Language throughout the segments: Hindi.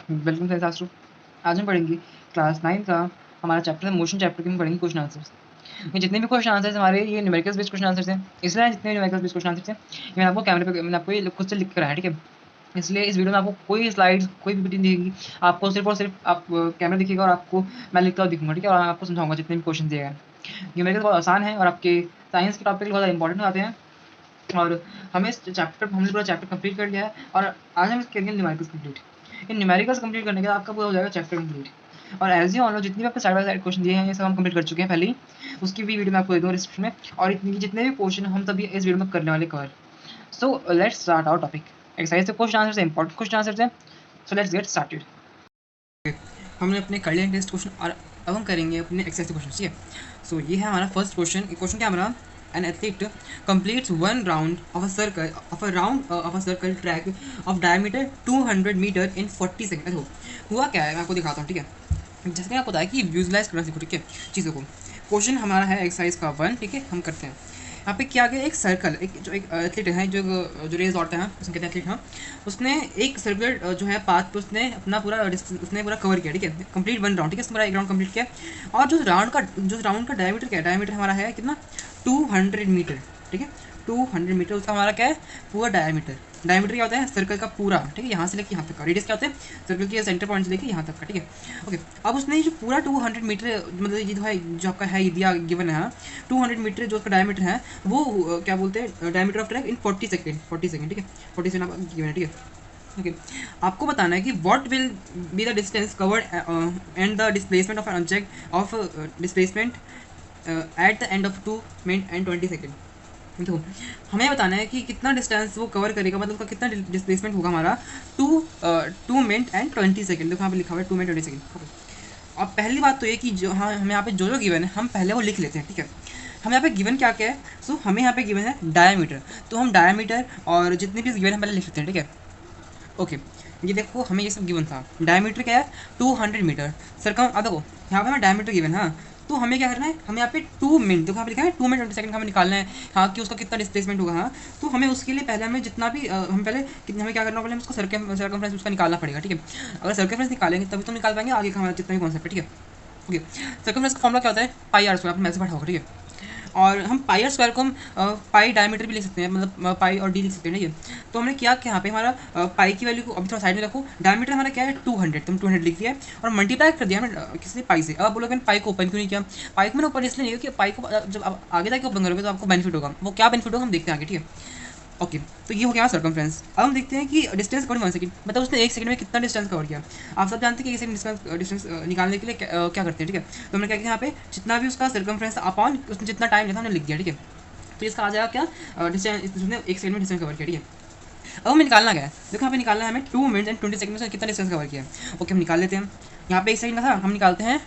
वेलकम टू शास्त्र। आज हम पढ़ेंगे क्लास 9 का हमारा चैप्टर है मोशन चैप्टर के में पढ़ेंगे क्वेश्चन आंसर्स। ये जितने भी क्वेश्चन आंसर्स हमारे ये न्यूमेरिकल्स बेस्ड क्वेश्चन आंसर्स हैं। इसलिए जितने न्यूमेरिकल्स बेस्ड क्वेश्चन आंसर्स हैं ये मैंने आपको कैमरे पे मैंने आपको ये खुद से लिख कर आया, ठीक है। इसलिए इस वीडियो में आपको कोई स्लाइड्स कोई पीपीटी नहीं दिखेगी, आपको सिर्फ और सिर्फ आप कैमरा दिखेगा और आपको मैं लिखता हुआ दिखूंगा, ठीक है। और मैं आपको समझाऊंगा जितने भी क्वेश्चन दिए गए हैं। न्यूमेरिकल्स बहुत आसान है और आपके साइंस के टॉपिक बहुत इंपॉर्टेंट आते हैं। और हमें इस चैप्टर हमने पूरा चैप्टर कंप्लीट कर लिया है और आज हम करेंगे न्यूमेरिकल्स कंप्लीट। इन न्यूमेरिकल्स कंप्लीट करने के बाद आपका पूरा हो जाएगा चैप्टर कंप्लीट। और एज यू ऑल नो जितनी भी आपके साइड बाय साइड क्वेश्चन दिए हैं ये सब हम कंप्लीट कर चुके हैं पहले ही। उसकी भी वीडियो मैं आपको दे दूँगा डिस्क्रिप्शन में। और इतनी जितने भी क्वेश्चन हम तभी इस वीडियो में करने वाले cover. So let's start our topic. Exercise के क्वेश्चन आंसर्स हैं, इंपॉर्टेंट क्वेश्चन आंसर्स हैं। So let's get started. हमने अपने कर लिए टेस्ट क्वेश्चन और अब हम करेंगे अपने एक्सरसाइज के क्वेश्चन, ठीक है। सो ये है हमारा फर्स्ट क्वेश्चन। क्वेश्चन क्या हमारा, an athlete completes one round of a circle track of diameter 200 meter in 40 seconds। देखो हुआ क्या है मैं आपको दिखाता हूँ, ठीक है। जैसे कि आपको पता है कि विजुअलाइज करना सीखो, ठीक है, चीज़ों को। क्वेश्चन हमारा है एक्सरसाइज का 1, ठीक है। हम करते हैं यहाँ पे क्या गया, एक सर्कल, एक एथलीट है जो रेस दौड़ता है उसमें कहते हैं एथलीट। हाँ, उसने एक सर्कुलर जो है पाथ पे उसने अपना उसने पूरा कवर किया, ठीक है। कंप्लीट 1 राउंड, ठीक है, पूरा 1 राउंड कंप्लीट किया। और जो राउंड का डायमीटर क्या है, डायमीटर हमारा है कितना, 200 मीटर, ठीक है। 200 मीटर उसका हमारा क्या है, पूरा डायमीटर। डायमीटर क्या होता है, सर्कल का पूरा, ठीक है, यहाँ से लेकर यहाँ तक का। रेडियस क्या होता है, सर्कल के सेंटर पॉइंट से लेकर यहाँ तक का, ठीक है। ओके, अब उसने जो पूरा 200 मीटर मतलब ये जो है जो आपका है ये दिया गिवन है 200 मीटर जो उसका डायमीटर है वो क्या बोलते हैं, diameter of track in 40 second, 40 second, ठीक है। 40 सेकेंड आपका गिवन है, ठीक है। ओके, आपको बताना है कि what will be the distance covered and the displacement of an object of displacement at the end of 2 minute and 20 second. देखो हमें बताना है कि कितना डिस्टेंस वो कवर करेगा, मतलब उसका कितना डिस्प्लेसमेंट होगा हमारा 2 मिनट एंड 20 सेकेंड। देखो यहाँ पे लिखा हुआ है 2 मिनट 20 सेकेंड। ओके, अब पहली बात तो ये कि जो हाँ हमें यहाँ पे जो गिवन है हम पहले वो लिख लेते हैं, ठीक है। हम यहाँ पे गिवन क्या क्या है, सो हमें यहाँ पे गिवन है डायमीटर, तो हम डायमीटर और जितने भी गिवन है पहले लिख लेते हैं, ठीक है। ओके, ये देखो हमें ये सब गिवन था। डायमीटर क्या है, 200 मीटर। सरकम अब देखो यहाँ पे हमें डायमीटर गिवन है, तो हमें क्या करना है, हमें यहाँ पे 2 मिनट, देखो यहाँ पे लिखा है 2 मिनट 20 सेकंड हमें निकालना है, हाँ, कि उसका कितना डिस्प्लेसमेंट होगा। हाँ, तो हमें उसके लिए पहले हमें जितना भी हम पहले हमें क्या करना, पहले हमें उसको सर्कमफ्रेंस उसका निकालना पड़ेगा, ठीक है। अगर सर्कमफ्रेंस निकालेंगे तभी तो निकाल पाएंगे आगे का हमारा जितना भी कॉन्सेप्ट है, ठीक है। ओके, सर्कमफ्रेंस का फॉर्मूला क्या होता है, पाई आर स्क्वायर, आपने मैथ से पढ़ा होगा, ठीक है। और हम पाई आर स्क्वायर को हम पाई डायमीटर भी लिख सकते हैं, मतलब पाई और डी लिख सकते हैं, ठीक है। तो हमने क्या यहाँ पे हमारा पाई की वैल्यू को अभी थोड़ा साइड में रखो, डायमीटर हमारा क्या है 200, तुम 200 लिख दिया है और मल्टीप्लाई कर दिया हमने किसी पाई से। अब बोलोगे पाई को ओपन क्यों नहीं किया, पाई को मैंने ओपन इसलिए नहीं किया कि पाई को जब आप आगे जाके ओपन करोगे तो आपको बेनिफिट होगा। वो क्या बेनिफिट होगा हम देखते हैं आगे, ठीक है। ओके, तो ये हो गया सर्कमफ्रेंस। अब हम देखते हैं कि डिस्टेंस कवर 1 सेकंड, मतलब उसने 1 सेकंड में कितना डिस्टेंस कवर किया। आप सब जानते हैं कि 1 सेकंड डिस्टेंस निकालने के लिए क्या करते हैं, ठीक है। तो हमने क्या किया, यहाँ पे जितना भी उसका सर्कमफ्रेंस अपॉन उसने जितना टाइम लिया था हमने लिख दिया, ठीक है। तो इसका आ जाएगा क्या, डिस्टेंस, उसने 1 सेकंड में डिस्टेंस कवर किया, ठीक है। अब हमें निकालना क्या है, देखो यहाँ पे निकालना है हमें 2 मिनट एंड 20 सेकंड में कितना डिस्टेंस कवर किया है। ओके, हम निकाल लेते हैं। यहाँ पे 1 सेकंड का था, हम निकालते हैं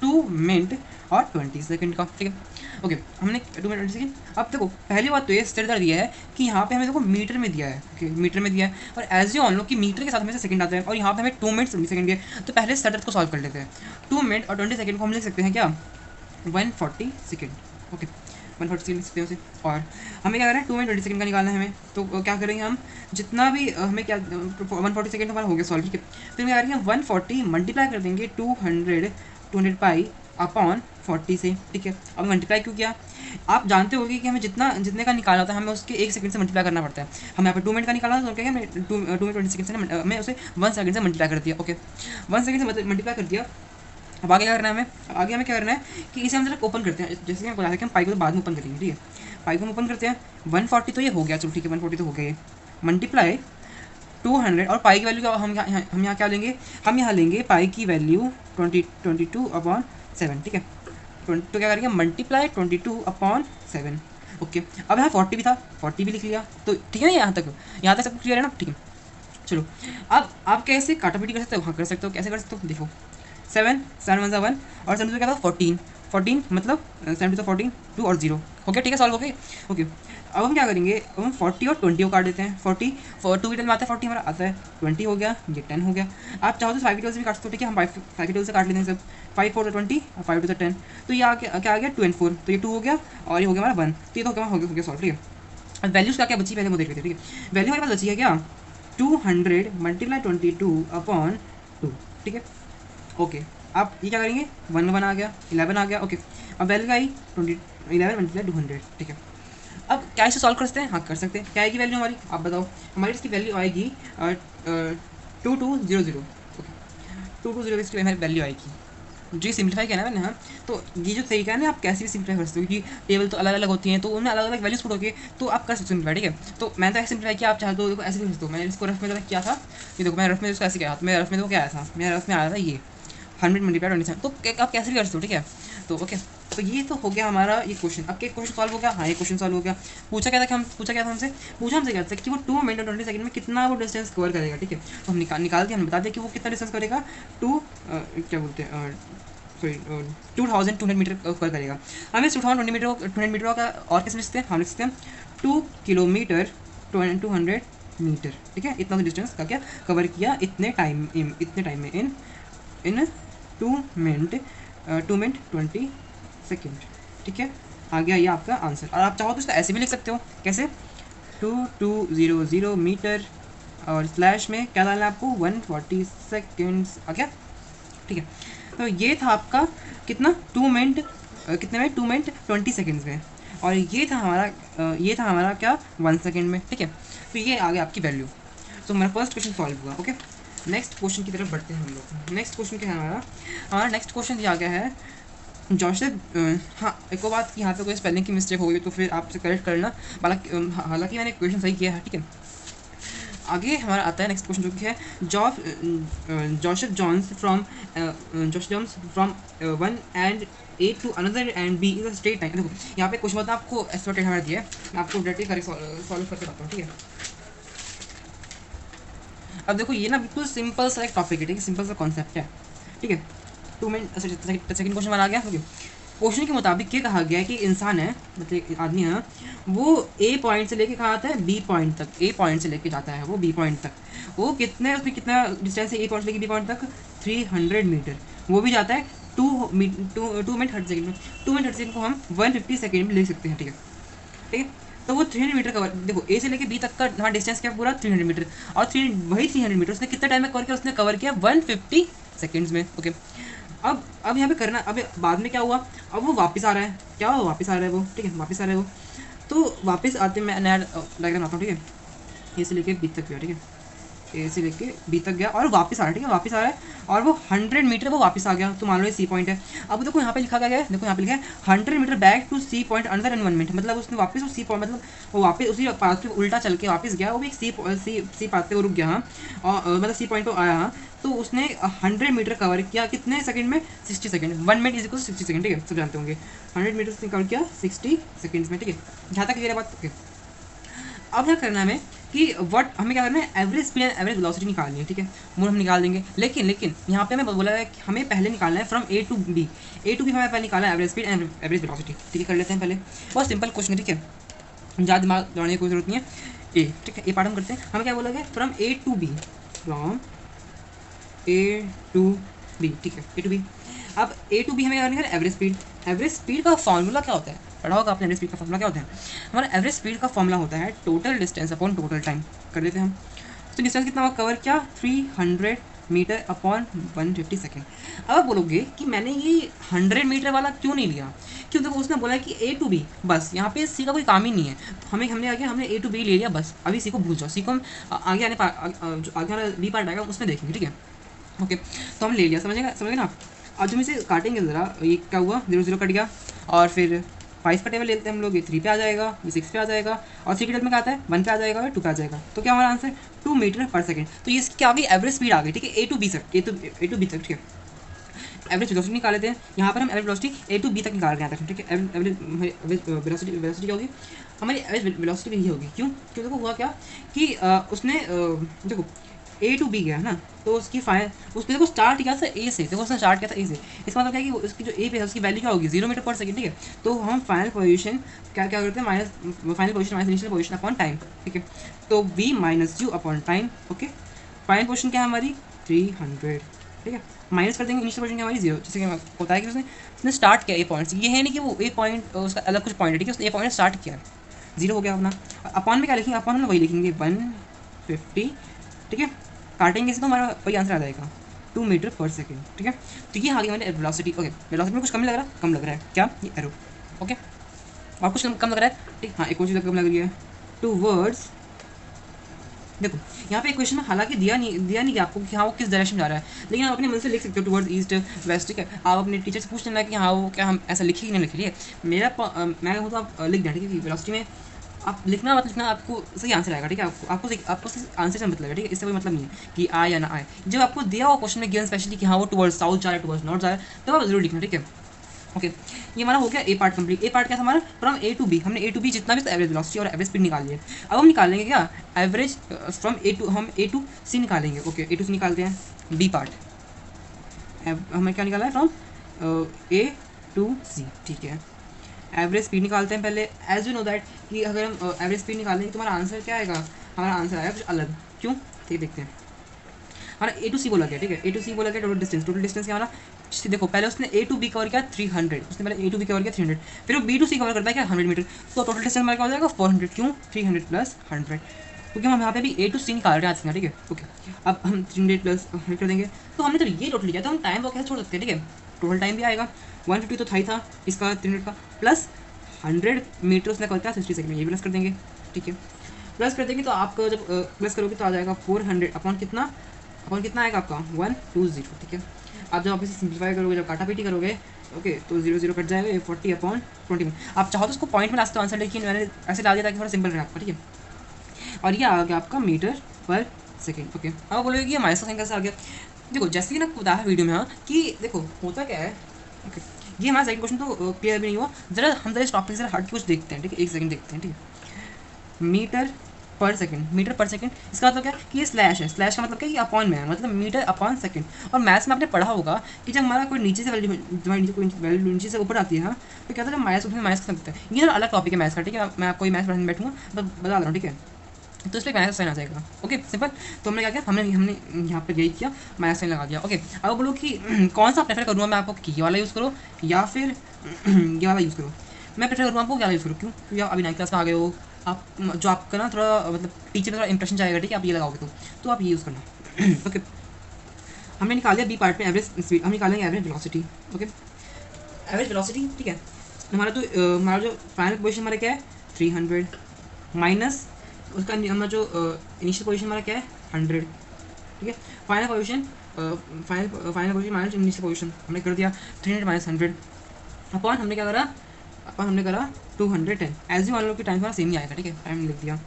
2 मिनट और 20 सेकंड का, ठीक है। ओके, हमने 2 मिनट 20 सेकंड। अब देखो पहली बात तो ये स्टेट दिया है कि यहाँ पे हमें देखो मीटर में दिया है, ओके, मीटर में दिया है। और एज यू ऑल नो कि मीटर के साथ हमें सेकंड आता है और यहाँ पे हमें 2 मिनट 20 सेकंड दिया। तो पहले स्टेट को सॉल्व कर लेते हैं। 2 मिनट और 20 सेकंड को हम लिख सकते हैं क्या, 140 सेकंड। ओके, 140 सेकंड लिख सकते हैं उसे। और हमें क्या करना है, 2 मिनट 20 सेकंड का निकालना है हमें। तो क्या करेंगे हम, जितना भी हमें क्या 140 सेकंड हमारा हो गया सॉल्व, ठीक है। फिर क्या करेंगे, 140 मल्टीप्लाई कर देंगे 200 पाई अपॉन 40 से, ठीक है। अब मल्टीप्लाई क्यों किया, आप जानते होंगे कि हमें जितने का निकालना होता है हमें उसके 1 सेकंड से मल्टीप्लाई करना पड़ता है। हम यहाँ पे 2 मिनट का निकाला तो क्या हमने 2 मिनट 20 सेकंड से मैं उसे 1 सेकंड से मल्टीप्लाई कर दिया। ओके, 1 सेकंड से मल्टीप्लाई कर दिया। अब आगे क्या करना है हमें, अब आगे हमें क्या करना है कि इसे हम जरा ओपन करते हैं। जैसे कि मैं बता दें कि हम पाई को तो बाद में ओपन करेंगे, ठीक है। पाई को हम ओपन करते हैं, 140 तो ये हो गया, चलो ठीक है, 140 तो हो गया ये। मल्टीप्लाई 200 और पाई की वैल्यू हम यहाँ क्या लेंगे, हम यहाँ लेंगे पाई की वैल्यू 22/7, ठीक है। तो क्या करेंगे, मल्टीप्लाई 22/7। ओके, अब यहाँ 40 भी था, 40 भी लिख लिया, तो ठीक है। यहाँ तक सब क्लियर है ना, ठीक है। चलो, अब आप कैसे काटापीटी कर सकते हो, हाँ कर सकते हो, कैसे कर सकते हो, देखो 7 1 1 और 7 क्या था 14 मतलब 7 तो 14 2 और 0 हो गया, ठीक है, सॉल्व हो गई। ओके, अब हम क्या करेंगे, अब हम 40 और 20 को काट देते हैं। 40 2 की टेबल में आता है, 40 हमारा आता है, 20 हो गया, ये 10 हो गया। आप चाहो तो 5 की टेबल से भी काट सकते हो, ठीक है। हम 5 की टेबल से काट लेते हैं सब, 5 4 20 और 5 2 10। तो ये क्या आ गया 2 and 4, तो ये 2 हो गया और ये हो गया हमारा 1, तो ये तो हो गया सॉल्व, ठीक है। अब वैल्यूज़ क्या क्या बची पहले वो देख लेते हैं, ठीक है। वैल्यू हमारे पास बची है क्या, 200 मल्टीप्लाई 22/7 2, ठीक है। ओके, आप ये क्या करेंगे, 1 आ गया, 11 आ गया। ओके, अब वैल्यू आई 20, 11 मल्टीप्लाई 200, ठीक है। अब क्या इसे सॉल्व कर सकते हैं? हाँ कर सकते हैं। क्या आएगी वैल्यू हमारी, आप बताओ। हमारी इसकी वैल्यू आएगी 2200। ओके, 2200 इसकी हमारी वैल्यू आएगी। जो सिंप्लीफाई किया ना मैंने, हाँ, तो ये जो तरीका है ना, आप कैसे भी सिंप्लीफाई कर सकते हो, क्योंकि टेबल तो अलग अलग होती हैं, तो उनमें अलग अलग वैल्यूज पुट होगी, तो आप कर सकते हो सिंप्लीफाई, ठीक है। तो मैंने तो ऐसे सिंप्लीफाई किया, आप चाहे तो देखो ऐसे भी कर सकते हो। मैंने इसको रफ में किया था, ये देखो मैं रफ में इसको ऐसे किया, तो मेरा रफ में तो क्या आया था, मेरा रफ में आया था ये 100 मल्टीप्लाई 27, तो आप कैसे भी कर सकते हो, ठीक है। तो ओके, तो ये तो हो गया हमारा ये क्वेश्चन। अब क्या क्वेश्चन सॉल्व हो गया? हाँ, ये क्वेश्चन सॉल्व हो गया। पूछा क्या था कि हम पूछा क्या था हमसे, पूछा हमसे क्या था कि वो 2 मिनट और 20 सेकंड में कितना वो डिस्टेंस कवर करेगा, ठीक है। तो हम निकाल दिया, हमने बता दिया कि वो कितना डिस्टेंस करेगा, क्या बोलते हैं, सॉरी 2200 मीटर कवर करेगा। हम इस 200 मीटर का और कैसे लिखते हैं, हम लिखते हैं 2 किलोमीटर 200 मीटर, ठीक है। इतना डिस्टेंस का क्या कवर किया इतने टाइम में, इन 2 मिनट 20 सेकेंड, ठीक है। आ गया ये आपका आंसर। और आप चाहो तो इसको ऐसे भी लिख सकते हो, कैसे, 2200 मीटर और स्लैश में क्या डालना है आपको, 140 सेकेंड्स, आ गया, ठीक है। तो ये था आपका कितना, 2 मिनट कितने में, 2 मिनट 20 सेकेंड्स में, और ये था हमारा क्या, 1 सेकेंड में, ठीक है। तो ये आ गया आपकी वैल्यू। तो हमारा फर्स्ट क्वेश्चन सॉल्व हुआ। ओके, नेक्स्ट क्वेश्चन की तरफ बढ़ते हैं हम लोग। नेक्स्ट क्वेश्चन क्या है हमारा नेक्स्ट क्वेश्चन ये आ गया है जोसेफ। हाँ, एक और बात कि यहाँ पे कोई स्पेलिंग की मिस्टेक हो गई तो फिर आपसे करेक्ट करना, हालांकि मैंने क्वेश्चन सही किया है, ठीक है। आगे हमारा आता है नेक्स्ट क्वेश्चन जो कि है Joseph Jones from 1 and A to another and B is a straight line। देखो यहाँ पे क्वेश्चन बताया आपको एक्सपेक्टेड हमारा दिया है, मैं आपको डायरेक्टली करेक्ट सॉल्व करके बताता हूँ, ठीक है। अब देखो ये ना बिल्कुल सिंपल सा एक टॉपिक है, ठीक है, सिंपल सा कॉन्सेप्ट है, ठीक है। 2 मिनट सेकंड क्वेश्चन आ गया। ओके, क्वेश्चन के मुताबिक ये कहा गया है कि इंसान है, मतलब आदमी है, वो ए पॉइंट से लेके कहाँ आता है, बी पॉइंट तक। ए पॉइंट से लेके जाता है वो बी पॉइंट तक, वो कितने, उसमें कितना डिस्टेंस है ए पॉइंट से लेके बी पॉइंट तक, 300 मीटर। वो भी जाता है 2 मिनट 30 सेकंड में। 2 मिनट 30 सेकंड को हम 150 सेकंड में ले सकते हैं, ठीक है, ठीक है। तो वो 300 मीटर कवर, देखो ए से लेके बी तक का हमारा डिस्टेंस क्या पूरा 300 मीटर, और वही 300 मीटर उसने कितने टाइम में कवर किया, उसने कवर किया 150 सेकेंड्स में। ओके, अब यहाँ पे करना, अब बाद में क्या हुआ, अब वो वापस आ रहा है, क्या हुआ, वापस आ रहा है वो, ठीक है, वापस आ रहा है वो। तो वापस आते मैं नया डायग्राम आता हूँ, ठीक है। ए से लेके बी तक गया, ठीक है, ए से लेके बी तक गया और वापस आ रहा है, ठीक है, वापस आ रहा है, और वो 100 मीटर वो वापस आ गया। तो मान लो ये सी पॉइंट है। अब देखो यहाँ पे लिखा गया है, देखो यहाँ पे लिखा है 100 metre back to C point अंदर इन 1 मिनट, मतलब उसने वापस उस सी पॉइंट, मतलब वो वापस उसी पाथ पे उल्टा चल के वापस गया, वो भी एक सी पाथ पे वो रुक गया, हाँ, और मतलब सी पॉइंट पे आया, हाँ। तो उसने 100 मीटर कवर किया कितने सेकंड में, 60 second. 1 minute is equal 60 second, ठीक है, सब जानते होंगे। 100 मीटर उसने कवर किया 60 सेकंड्स में, ठीक है, जहाँ तक क्लियर बात। ओके, अब क्या करना है हमें कि हमें क्या करना है, average speed and average velocity निकालनी है, ठीक है, वो हम निकाल देंगे। लेकिन यहाँ पे हमें बोला है कि हमें पहले निकालना है फ्रॉम ए टू बी हमें पहले निकालना है average speed and average velocity, ठीक है। कर लेते हैं पहले, बहुत सिंपल क्वेश्चन है, ठीक है, ज़्यादा दिमाग लगाने की कोई जरूरत नहीं है। ए, ठीक है, ए पार्ट हम करते हैं। हमें क्या बोला गया, फ्रॉम ए टू बी, ठीक है, ए टू बी। अब ए टू बी हमें करनी है एवरेज स्पीड का फॉर्मूला क्या होता है, पढ़ा होगा आपने, एवरेज स्पीड का फॉर्मूला क्या होता है, हमारा एवरेज स्पीड का फॉर्मूला होता है total distance upon total time. कर देते हैं हम। तो डिस्टेंस कितना कवर किया, 300 मीटर अपॉन 150 सेकेंड। अब आप बोलोगे कि मैंने ये 100 मीटर वाला क्यों नहीं लिया, क्यों, देखो उसने बोला कि ए टू बी, बस यहाँ पे सी का कोई काम ही नहीं है। हमने आगे हमने ए टू बी ले लिया, बस अभी सी को भूल जाओ, सी को हम आगे वाला बी पार्ट आएगा उसमें देखेंगे, ठीक है। ओके, तो हम ले लिया, समझे ना आप। अब जब इसे काटेंगे ज़रा, ये क्या हुआ, 0 कट गया, और फिर 5 का टेबल लेते हैं हम लोग, ये 3 पे आ जाएगा, ये 6 पे आ जाएगा, और 3 के टेबल में क्या आता है, 1 पे आ जाएगा और 2 पे आ जाएगा। तो क्या हमारा आंसर 2 मीटर पर सेकंड। तो ये इसकी क्या भी एवरेज स्पीड आ गई, ठीक है, ए टू बी तक, ठीक है। एवरेज वेलोसिटी निकाल लेते हैं, यहाँ पर हम average velocity A to B तक निकाल रहे हैं, ठीक है। एवरेज वेलोसिटी क्या होगी, हमारी एवरेज वेलोसिटी भी होगी, क्यों, देखो हुआ क्या कि उसने देखो ए टू बी गया ना, तो उसकी उसने देखो स्टार्ट किया था ए से, देखो उसने स्टार्ट किया था ए से, इसका मतलब क्या है कि उसकी जो ए पे है उसकी वैल्यू क्या होगी, 0 मीटर पर सेकंड, ठीक है। तो हम फाइनल पोजीशन क्या करते हैं, final position minus initial position upon time, ठीक है। तो v minus you upon time. Okay, final position क्या है हमारी 300, ठीक है, माइनस कर देंगे इनिशियल पोजीशन क्या हमारी 0, जैसे कि होता है कि उसने स्टार्ट किया ए पॉइंट से, ये है नहीं कि वो ए पॉइंट उसका अलग कुछ पॉइंट है, ठीक है, उसने ए पॉइंट स्टार्ट किया, 0 हो गया अपना। अपॉन में क्या लिखेंगे, अपॉन में वही लिखेंगे 150, ठीक है, काटेंगे इसे तो हमारा वही आंसर आ जाएगा, 2 मीटर पर सेकेंड, ठीक है। तो ये आ गया हमारे वेलोसिटी। ओके, वेलोसिटी में कुछ कम लग रहा है, कम लग रहा है क्या, ये एरो। ओके, और कुछ कम लग रहा है, ठीक। हाँ, एक और चीज़ कम लग रही है, टूवर्ड्स। देखो यहाँ पे क्वेश्चन में हालांकि दिया नहीं कि आपको कि हाँ वो किस डायरेक्शन जा रहा है, लेकिन आप अपने मन से लिख सकते हो टुवर्ड्स ईस्ट वेस्ट, ठीक है। आप अपने टीचर से पूछ लेना कि हाँ वो क्या हम ऐसा लिखे कि नहीं लिखे, ठीक है। मैं कहूँ तो आप लिख दें, ठीक है। वेलोसिटी में आप लिखना मत लिखना, आपको सही आंसर आएगा, ठीक है। आपको सही आंसर से मतलब है, ठीक है। इससे कोई मतलब नहीं है कि आए या ना आए। जब आपको दिया हुआ क्वेश्चन में गिवन स्पेशली कि हाँ वो टुवर्ड्स साउथ जा रहा है, टुवर्ड्स नॉर्थ जा रहा है, तो आप जरूर लिखना, ठीक है। ओके, ये हमारा हो गया ए पार्ट कंप्लीट। ए पार्ट क्या था हमारा, फ्रॉम ए टू बी। हमने ए टू बी जितना भी एवरेज वेलोसिटी और एवरेज स्पीड निकाल लिया। अब हम निकालेंगे क्या, एवरेज फ्रॉम ए टू, हम ए टू सी निकालेंगे। ओके, ए टू सी निकालते हैं, बी पार्ट। हमें क्या निकाला है, फ्रॉम ए टू सी, ठीक है। एवरेज स्पीड निकालते हैं पहले। एज यू नो दैट कि अगर हम एवरेज स्पीड निकालेंगे तो हमारा आंसर क्या आएगा, हमारा आंसर आएगा कुछ अलग। क्यों, ठीक, देखते हैं। हमारा ए टू सी बोला गया, ठीक है। ए टू सी बोला गया, टोटल डिस्टेंस क्या हमारा, देखो पहले उसने ए टू बी कवर किया 300, उसने पहले ए टू बी कवर किया 300, फिर वो बी टू सी कवर करता है क्या 100 मीटर, तो टोटल डिस्टेंस हमारा क्या हो जाएगा 400। क्यों, 300 प्लस 100, क्योंकि हम यहाँ पे भी ए टू सी निकाल रहे हैं, ठीक है। ओके, अब हम 300 प्लस 100 कर देंगे, तो हमने जब ये टोटल लिया तो हम टाइम वो कैसे छोड़ सकते हैं, ठीक है। टोटल टाइम भी आएगा 150 तो था ही था इसका 300 का, प्लस 100 मीटर उसने कवर किया 60 सेकंड में, ये प्लस कर देंगे, ठीक है। प्लस कर देंगे तो आपका जब प्लस करोगे तो आ जाएगा 400 अपॉन कितना आएगा आपका 120, ठीक है। आप जब आप इसे सिंप्लीफाई करोगे, जब काटा पीटी करोगे, ओके, तो 0 0 कट जाएगा, 40 अपॉन 21। आप चाहो तो उसको पॉइंट में ला सकते हो आंसर, लेकिन मैंने ऐसे डाल दिया ताकि थोड़ा सिंपल रहे आपका, ठीक है। और ये आ गया आपका मीटर पर सेकेंड। ओके, अब बोलोगे कि माइनस का साइन कैसे आ गया। देखो जैसे कि ना बताया वीडियो में, हाँ कि देखो होता क्या है। ओके, ये हमारा सेकंड क्वेश्चन तो क्लियर भी नहीं हुआ। जरा इस टॉपिक से हट के कुछ देखते हैं, ठीक है। एक सेकंड देखते हैं, ठीक है। मीटर पर सेकंड, इसका मतलब क्या है कि ये स्लैश है। स्लैश का मतलब क्या है कि अपॉन में है, मतलब मीटर अपॉन सेकंड। और मैथ्स में आपने पढ़ा होगा कि जब हमारा कोई नीचे से वैल्यू नीचे से ऊपर आती है, हाँ, तो क्या होता है, माइनस उसमें माइनस कर सकते हैं। ये अलग टॉपिक है मैथ्स का, ठीक है। मैं आपको मैथ्स पढ़ाने बैठूंगा तो बता रहा हूँ, ठीक है। तो इस पर माइनस साइन आ जाएगा। Okay, simple. तो हमने क्या किया, हमने यहाँ पर यही किया, माइनस साइन लगा दिया। ओके, अब बोलो कि कौन सा प्रेफर करूँगा मैं आपको, कि ये वाला यूज़ करो या फिर ये वाला यूज़ करो। मैं प्रेफर करूँगा आपको क्या यूज़ करो। क्यों, क्योंकि आप अभी 9th क्लास में आ गए हो, आप जो आपका ना थोड़ा मतलब टीचर पे थोड़ा इंप्रेशन जाएगा, ठीक है। आप ये लगाओगे तो आप ये यूज़ करना। ओके, हमने निकाल लिया बी पार्ट में एवरेज स्पीड, हम निकालेंगे average velocity. Okay, average velocity, ठीक है। हमारा जो फाइनल पोजीशन हमारा क्या है 300, माइनस उसका हमारा जो इनिशियल पोजीशन हमारा क्या है 100, ठीक है। Final position minus initial position हमने कर दिया 300 माइनस 100 अपॉन हमने क्या करा, अपन हमने करा 210। एज यू मान लो कि टाइम हमारा सेम ही आएगा, ठीक है। टाइम लिख दिया,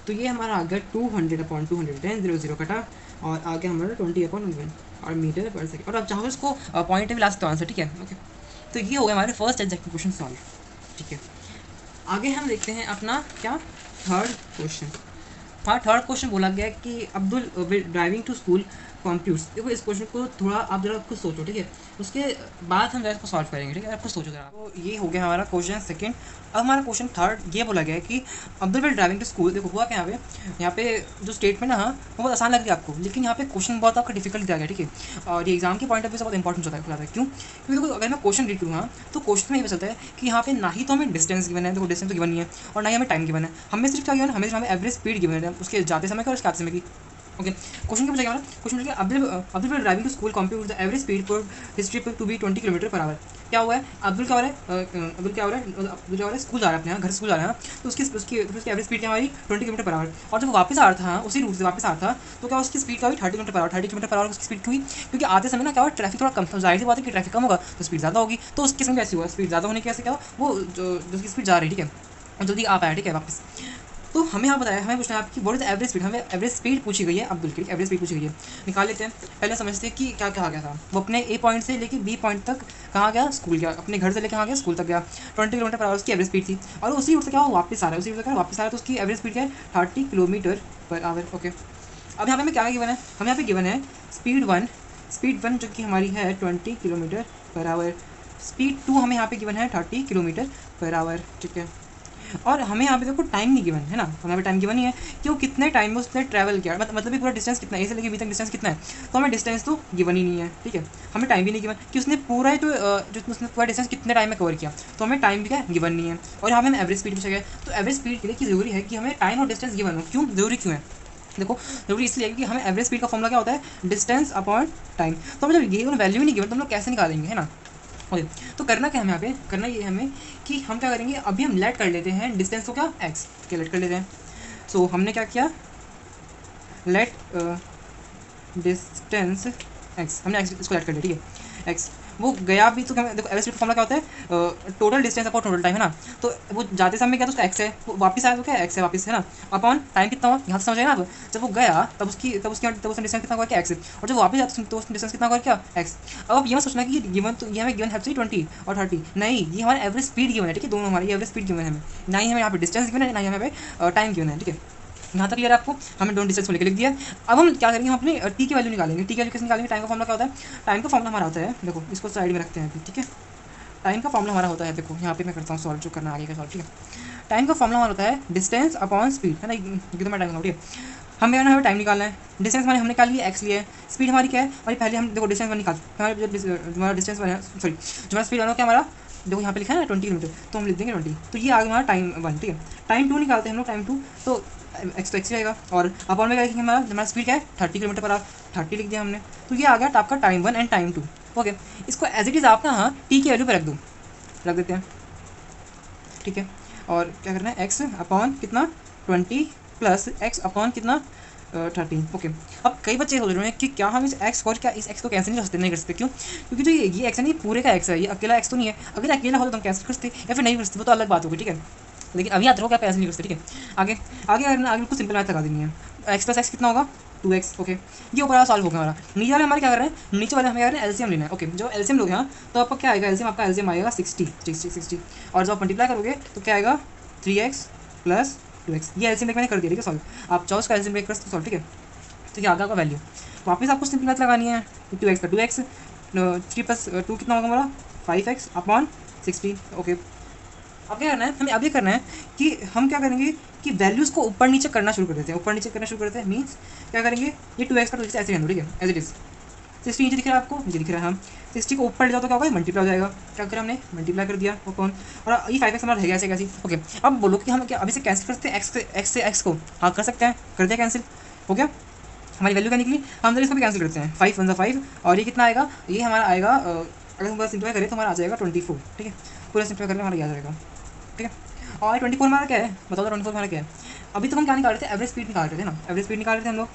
तो ये हमारा आ गया 200 अपॉन 210, 0 0 कटा, और आ गया हमारा 20 अपॉन 1 और मीटर पर सेकेंड। और आप चाहो इसको पॉइंट में भी ला सकते हो आंसर, ठीक है। ओके, तो ये हो गया हमारे फर्स्ट एग्जैक्ट क्वेश्चन सॉल्व, ठीक है। आगे हम देखते हैं अपना क्या थर्ड क्वेश्चन। हाँ, थर्ड क्वेश्चन बोला गया कि Abdul driving to school computes. देखो इस क्वेश्चन को थोड़ा आप जरा खुद सोचो, ठीक है। उसके बाद हम जरा इसको सॉल्व करेंगे, ठीक है। आप खुद सोचो जरा। तो ये हो गया हमारा क्वेश्चन सेकंड। अब हमारा क्वेश्चन थर्ड ये बोला गया है कि Abdul will driving to school. देखो हुआ क्या यहाँ पे जो स्टेटमेंट है, हाँ वो बहुत आसान लग रही है आपको, लेकिन यहाँ पे क्वेश्चन बहुत आपका डिफिकल्ट दिया गया, ठीक है। और ये एग्जाम के पॉइंट ऑफ व्यू से बहुत इंपॉर्टेंट होता है। क्यों, क्योंकि देखो अगर मैं क्वेश्चन रीड करूँ, तो क्वेश्चन में ये चलता है कि यहाँ पे ना ही तो हमें डिस्टेंस गिवन है, देखो डिस्टेंस तो गिवन नहीं है, और ना ही हमें टाइम गिवन है। हमें सिर्फ क्या गिवन है, हमें सिर्फ एवरेज स्पीड गिवन है, उसके जाते समय का और उसके आते समय की। ओके, क्वेश्चन क्या पूछा गया, क्वेश्चन पूछा गया Abdul driving to school compute the average speed for his trip to be 20 kilometre per hour. क्या हुआ है, अब्दुल क्या हो रहा है स्कूल जा रहा है, अपने यहाँ घर स्कूल जा रहा है, तो उसकी एवरेज स्पीड क्या हमारी 20 किलोमीटर पर आवर। और जब वापस आ रहा था, उसी रूट से वापस आ रहा था, तो क्या उसकी स्पीड क्या हुई 30 kilometre per our. 30 kilometre per our उसकी स्पीड हुई, क्योंकि आते समय ना क्या हुआ, ट्रैफिक थोड़ा कम था। जाहिर सी बात है कि ट्रैफिक कम होगा तो स्पीड ज़्यादा होगी, तो उसके समय कैसे हुआ, स्पीड ज़्यादा होने की कैसे क्या वो जो उसकी स्पीड जा रही है, ठीक है, जल्दी आ पाया, ठीक है, वापस। तो हमें यहाँ बताया, हमें पूछना है आपकी व्हाट इज एवरेज स्पीड। हमें एवरेज स्पीड पूछी गई है अब्दुल की, एवरेज स्पीड पूछी गई है। निकाल लेते हैं, पहले समझते हैं कि क्या कहा गया था। वो अपने ए पॉइंट से लेके बी पॉइंट तक कहाँ गया, स्कूल गया, अपने घर से लेकर कहाँ गया, स्कूल तक गया। 20 किलोमीटर पर आवर उसकी एवरेज स्पीड थी, और उसी रूट से क्या वापस आ रहा है, उसी रूट से क्या वापस आ रहा है, तो उसकी एवरेज स्पीड क्या है 30 किलोमीटर पर आवर। ओके, अब यहाँ पे हमें क्या गिवन है, हमें यहाँ पे गिवन है स्पीड वन जो कि हमारी है 20 किलोमीटर पर आवर। स्पीड 2 हमें यहाँ पे गिवन है 30 किलोमीटर पर आवर, ठीक है। और हमें यहाँ पे देखो टाइम नहीं गिवन है ना, हमें टाइम गिवन नहीं है कि वो कितने टाइम में उसने ट्रैवल किया, मतलब पूरा डिस्टेंस कितना है, ए से लेके बी तक डिस्टेंस कितना है, तो हमें डिस्टेंस तो गिवन ही नहीं है, ठीक है। हमें टाइम भी नहीं गिवन कि उसने पूरा जो उसने पूरा डिस्टेंस कितने टाइम में कवर किया, तो हमें टाइम भी क्या गिवन नहीं है। और यहाँ पे हमें एवरेज स्पीड पूछा गया, तो एवरेज स्पीड के लिए कि जरूरी है कि हमें टाइम और डिस्टेंस गिवन हो। क्यों जरूरी क्यों है, देखो जरूरी इसलिए है कि हमें एवरेज स्पीड का फॉर्मूला क्या होता है, डिस्टेंस अपॉन टाइम। तो हमें जब ये वैल्यू ही नहीं गिवन तो हम लोग कैसे निकालेंगे, है ना। ओके, तो करना क्या है हमें यहाँ पे, करना ये है हमें कि हम क्या करेंगे, अभी हम लेट कर लेते हैं डिस्टेंस को क्या एक्स के लेट कर लेते हैं। सो हमने क्या किया, लेट डिस्टेंस एक्स, हमने एक्स इसको लेट कर लिया, ठीक है। एक्स वो गया भी तो देखो एवरेज स्पीड फॉर्मूला क्या होता है, total distance upon total time, है ना। तो वो जाते समय क्या तो उसका एक्स है, वो वापस आया तो क्या एक्स है वापस, है ना। अपॉन टाइम कितना हुआ यहाँ से समझ ना आप, जब वो गया तब उसका डिस्टेंस कितना हुआ क्या एक्स है, और जब वापस आता तो उसका डिस्टेंस कितना हुआ क्या एक्स। अब आप ये मत सोचना कि गिवन तो ये हमें गिवन है 20 और 30, नहीं ये हमारा एवरेज स्पीड गिवन है, ठीक है। दोनों हमारी एवरेज स्पीड गिवन है हमें, ना ही हमें यहाँ पे डिस्टेंस गिवन है, ना ही हमें टाइम गिवन है, ठीक है। यहाँ तक क्लियर है आपको, हमने दोनों डिस्टेंस को लेकर लिख दिया। अब हम क्या करेंगे, हम अपनी टी की वैल्यू निकालेंगे। टी की वैल्यू कैसे निकालेंगे, टाइम का फॉर्मूला क्या होता है, टाइम का फॉर्मूला हमारा होता है, देखो इसको साइड में रखते हैं अभी, ठीक है। टाइम का फॉर्मूला हमारा होता है, देखो यहाँ पे मैं करता हूँ सॉल्व, जो करना आगे का सॉल्व, ठीक है। टाइम का फॉर्मूला हमारा होता है डिस्टेंस अपॉन स्पीड, है ना। ये तो मैं टाइम, ठीक है। हमें हमें टाइम निकालना है, डिस्टेंस हमारे हमने निकाल लिया एक्स लिया है, स्पीड हमारी क्या है हमारी, पहले हम देखो डिस्टेंस निकाल, हमारा जो हमारा डिस्टेंस बना सॉरी जो हमारा स्पीड बना क्या हमारा, देखो यहाँ पे लिखा है ना 20 किलोमीटर, तो हम लिख देंगे 20, तो ये आ गया हमारा टाइम 1, ठीक है। टाइम 2 निकालते हैं हम लोग, टाइम 2 तो एक्स तो एक्स ही रहेगा, और अपॉन में क्या लिखेंगे, हमारा स्पीड क्या है 30 किलोमीटर पर आवर, 30 लिख दिया हमने। तो ये आ गया आपका टाइम 1 एंड टाइम 2। ओके, इसको एज इट इज़ आप ना हाँ टी की वैल्यू पर रख देते हैं, ठीक है। और क्या करना है, एक्स अपॉन कितना 20 प्लस एक्स अपॉन कितना 13। ओके, अब कई बच्चे सोच रहे हैं कि क्या हम इस एक्स को, क्या इस एक्स को कैंसिल नहीं कर सकते, क्यों, क्योंकि जो ये एक्स है नहीं पूरे का एक्स है, ये अकेला एक्स तो नहीं है। अगर अकेला हो तो हम कैंसिल कर सकते या फिर नहीं कर सकते, वो तो अलग बात होगी, ठीक है। लेकिन अभी याद रखो क्या कैंसिल नहीं कर सकते, ठीक है। आगे आगे आगे बिल्कुल सिंपल मैथ लगा देनी है, एक्स प्लस एक्स कितना होगा 2x। ओके, ये ऊपर वाला सॉल्व होगा हमारा। नीचे वाले हमारे क्या कर रहे हैं, नीचे वाले हमें क्या कर रहे हैं एलसीएम लेना है। ओके, जो एलसीएम लोगे यहाँ तो आपका क्या आएगा, एलसीएम आपका एलसीएम आएगा 60, और जब आप मल्टीप्लाई करोगे तो क्या आएगा 3x प्लस 2x। ये एलसीएम मैंने कर दिया, ठीक है सॉल्व। आप चाहो उसका एलसीएम कर सकते सॉल्व, ठीक है। तो ये आगे का वैल्यू वापस आपको सिंपल मैथ लगानी है, 2x का 2x, 3 प्लस 2 कितना होगा हमारा 5x अपॉन 60। ओके, अब क्या करना है हमें, अब ये करना है कि हम क्या करेंगे कि वैल्यूज़ को ऊपर नीचे करना शुरू कर देते हैं, ऊपर नीचे करना शुरू कर देते हैं। मीन्स क्या करेंगे, ये 2x का 2x ऐसे रहना, ठीक है, एज इट इज़। 60 नीचे दिख रहा है आपको, नीचे दिख रहा है, हम 60 को ऊपर ले जाओ तो क्या होगा, मल्टीप्लाई हो जाएगा। क्या करें हमने मल्टीप्लाई कर दिया, वो कौन, और ये 5x हमारा रह गया ऐसे कैसे। ओके, अब बोलो कि हम क्या अभी से कैंसिल कर सकते हैं एक्स से एक्स को, हाँ कर सकते हैं, कर दिया कैंसिल, हो गया। हमारी वैल्यू क्या निकली, हम जरा इसको भी कैंसिल करते हैं, 5 1 5, और ये कितना आएगा, ये हमारा आएगा अगर हम पूरा सिंप्लीफाई करें तो हमारा आ जाएगा 24, ठीक है। पूरा सिंप्लीफाई करके हमारा याद जाएगा, ठीक है। और 24 हमारा क्या है, बताओ 24 हमारा क्या है। अभी तो हम क्या निकाल रहे थे, एवरेज स्पीड निकाल रहे थे ना, एवरेज स्पीड निकाल रहे थे हम लोग।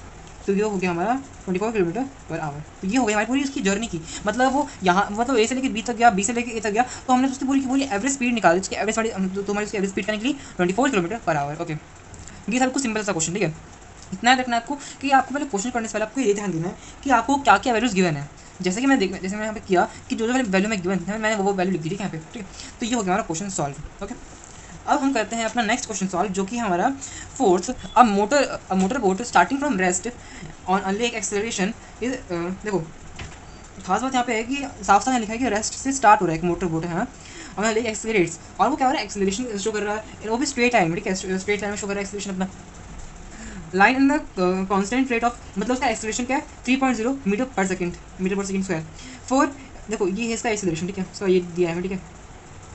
तो ये हो गया हमारा 24 किलोमीटर पर आवर। तो ये हो गया हमारी पूरी उसकी जर्नी की, मतलब वो यहाँ मतलब ए से लेकर बी तक गया, बी से लेकर ए तक गया, तो हमने उसकी पूरी की पूरी एवरेज स्पीड निकाली। उसकी एवरेज तो हमारी उसकी एवरेज स्पीड क्या निकली 24 किलोमीटर पर आवर। ओके, ये सब कुछ सिंपल सा क्वेश्चन, ठीक है। इतना रखना है आपको कि आपको पहले क्वेश्चन करने से पहले आपको ये ध्यान देना है कि आपको क्या क्या वैल्यूज़ गिवन है। जैसे कि मैंने यहाँ पे किया कि जो वैल्यू में गिवन है मैंने वो वैल्यू लिख दी, ठीक है यहाँ पे, ठीक है। तो ये हो गया हमारा क्वेश्चन सॉल्व। ओके, अब हम करते हैं अपना नेक्स्ट क्वेश्चन सॉल्व, जो कि हमारा fourth. A motor boat starting from rest on a lake acceleration is, देखो खास बात यहाँ पे है कि साफ साफ लिखा है कि रेस्ट से स्टार्ट हो रहा है, एक मोटर बोट है और लेक एक्सेलरेट्स, और वो क्या हो रहा है एक्सेलरेशन शो कर रहा है, वो भी स्ट्रेट लाइन में, ठीक है, स्ट्रेट लाइन में शो कर रहा है एक्सेलरेशन अपना। Line in the constant rate of, मतलब उसका एक्सेलरेशन क्या है 3.0 metre per second square. Four, देखो ये है इसका एक्सेलरेशन, ठीक है, इसका ये दिया है, ठीक है,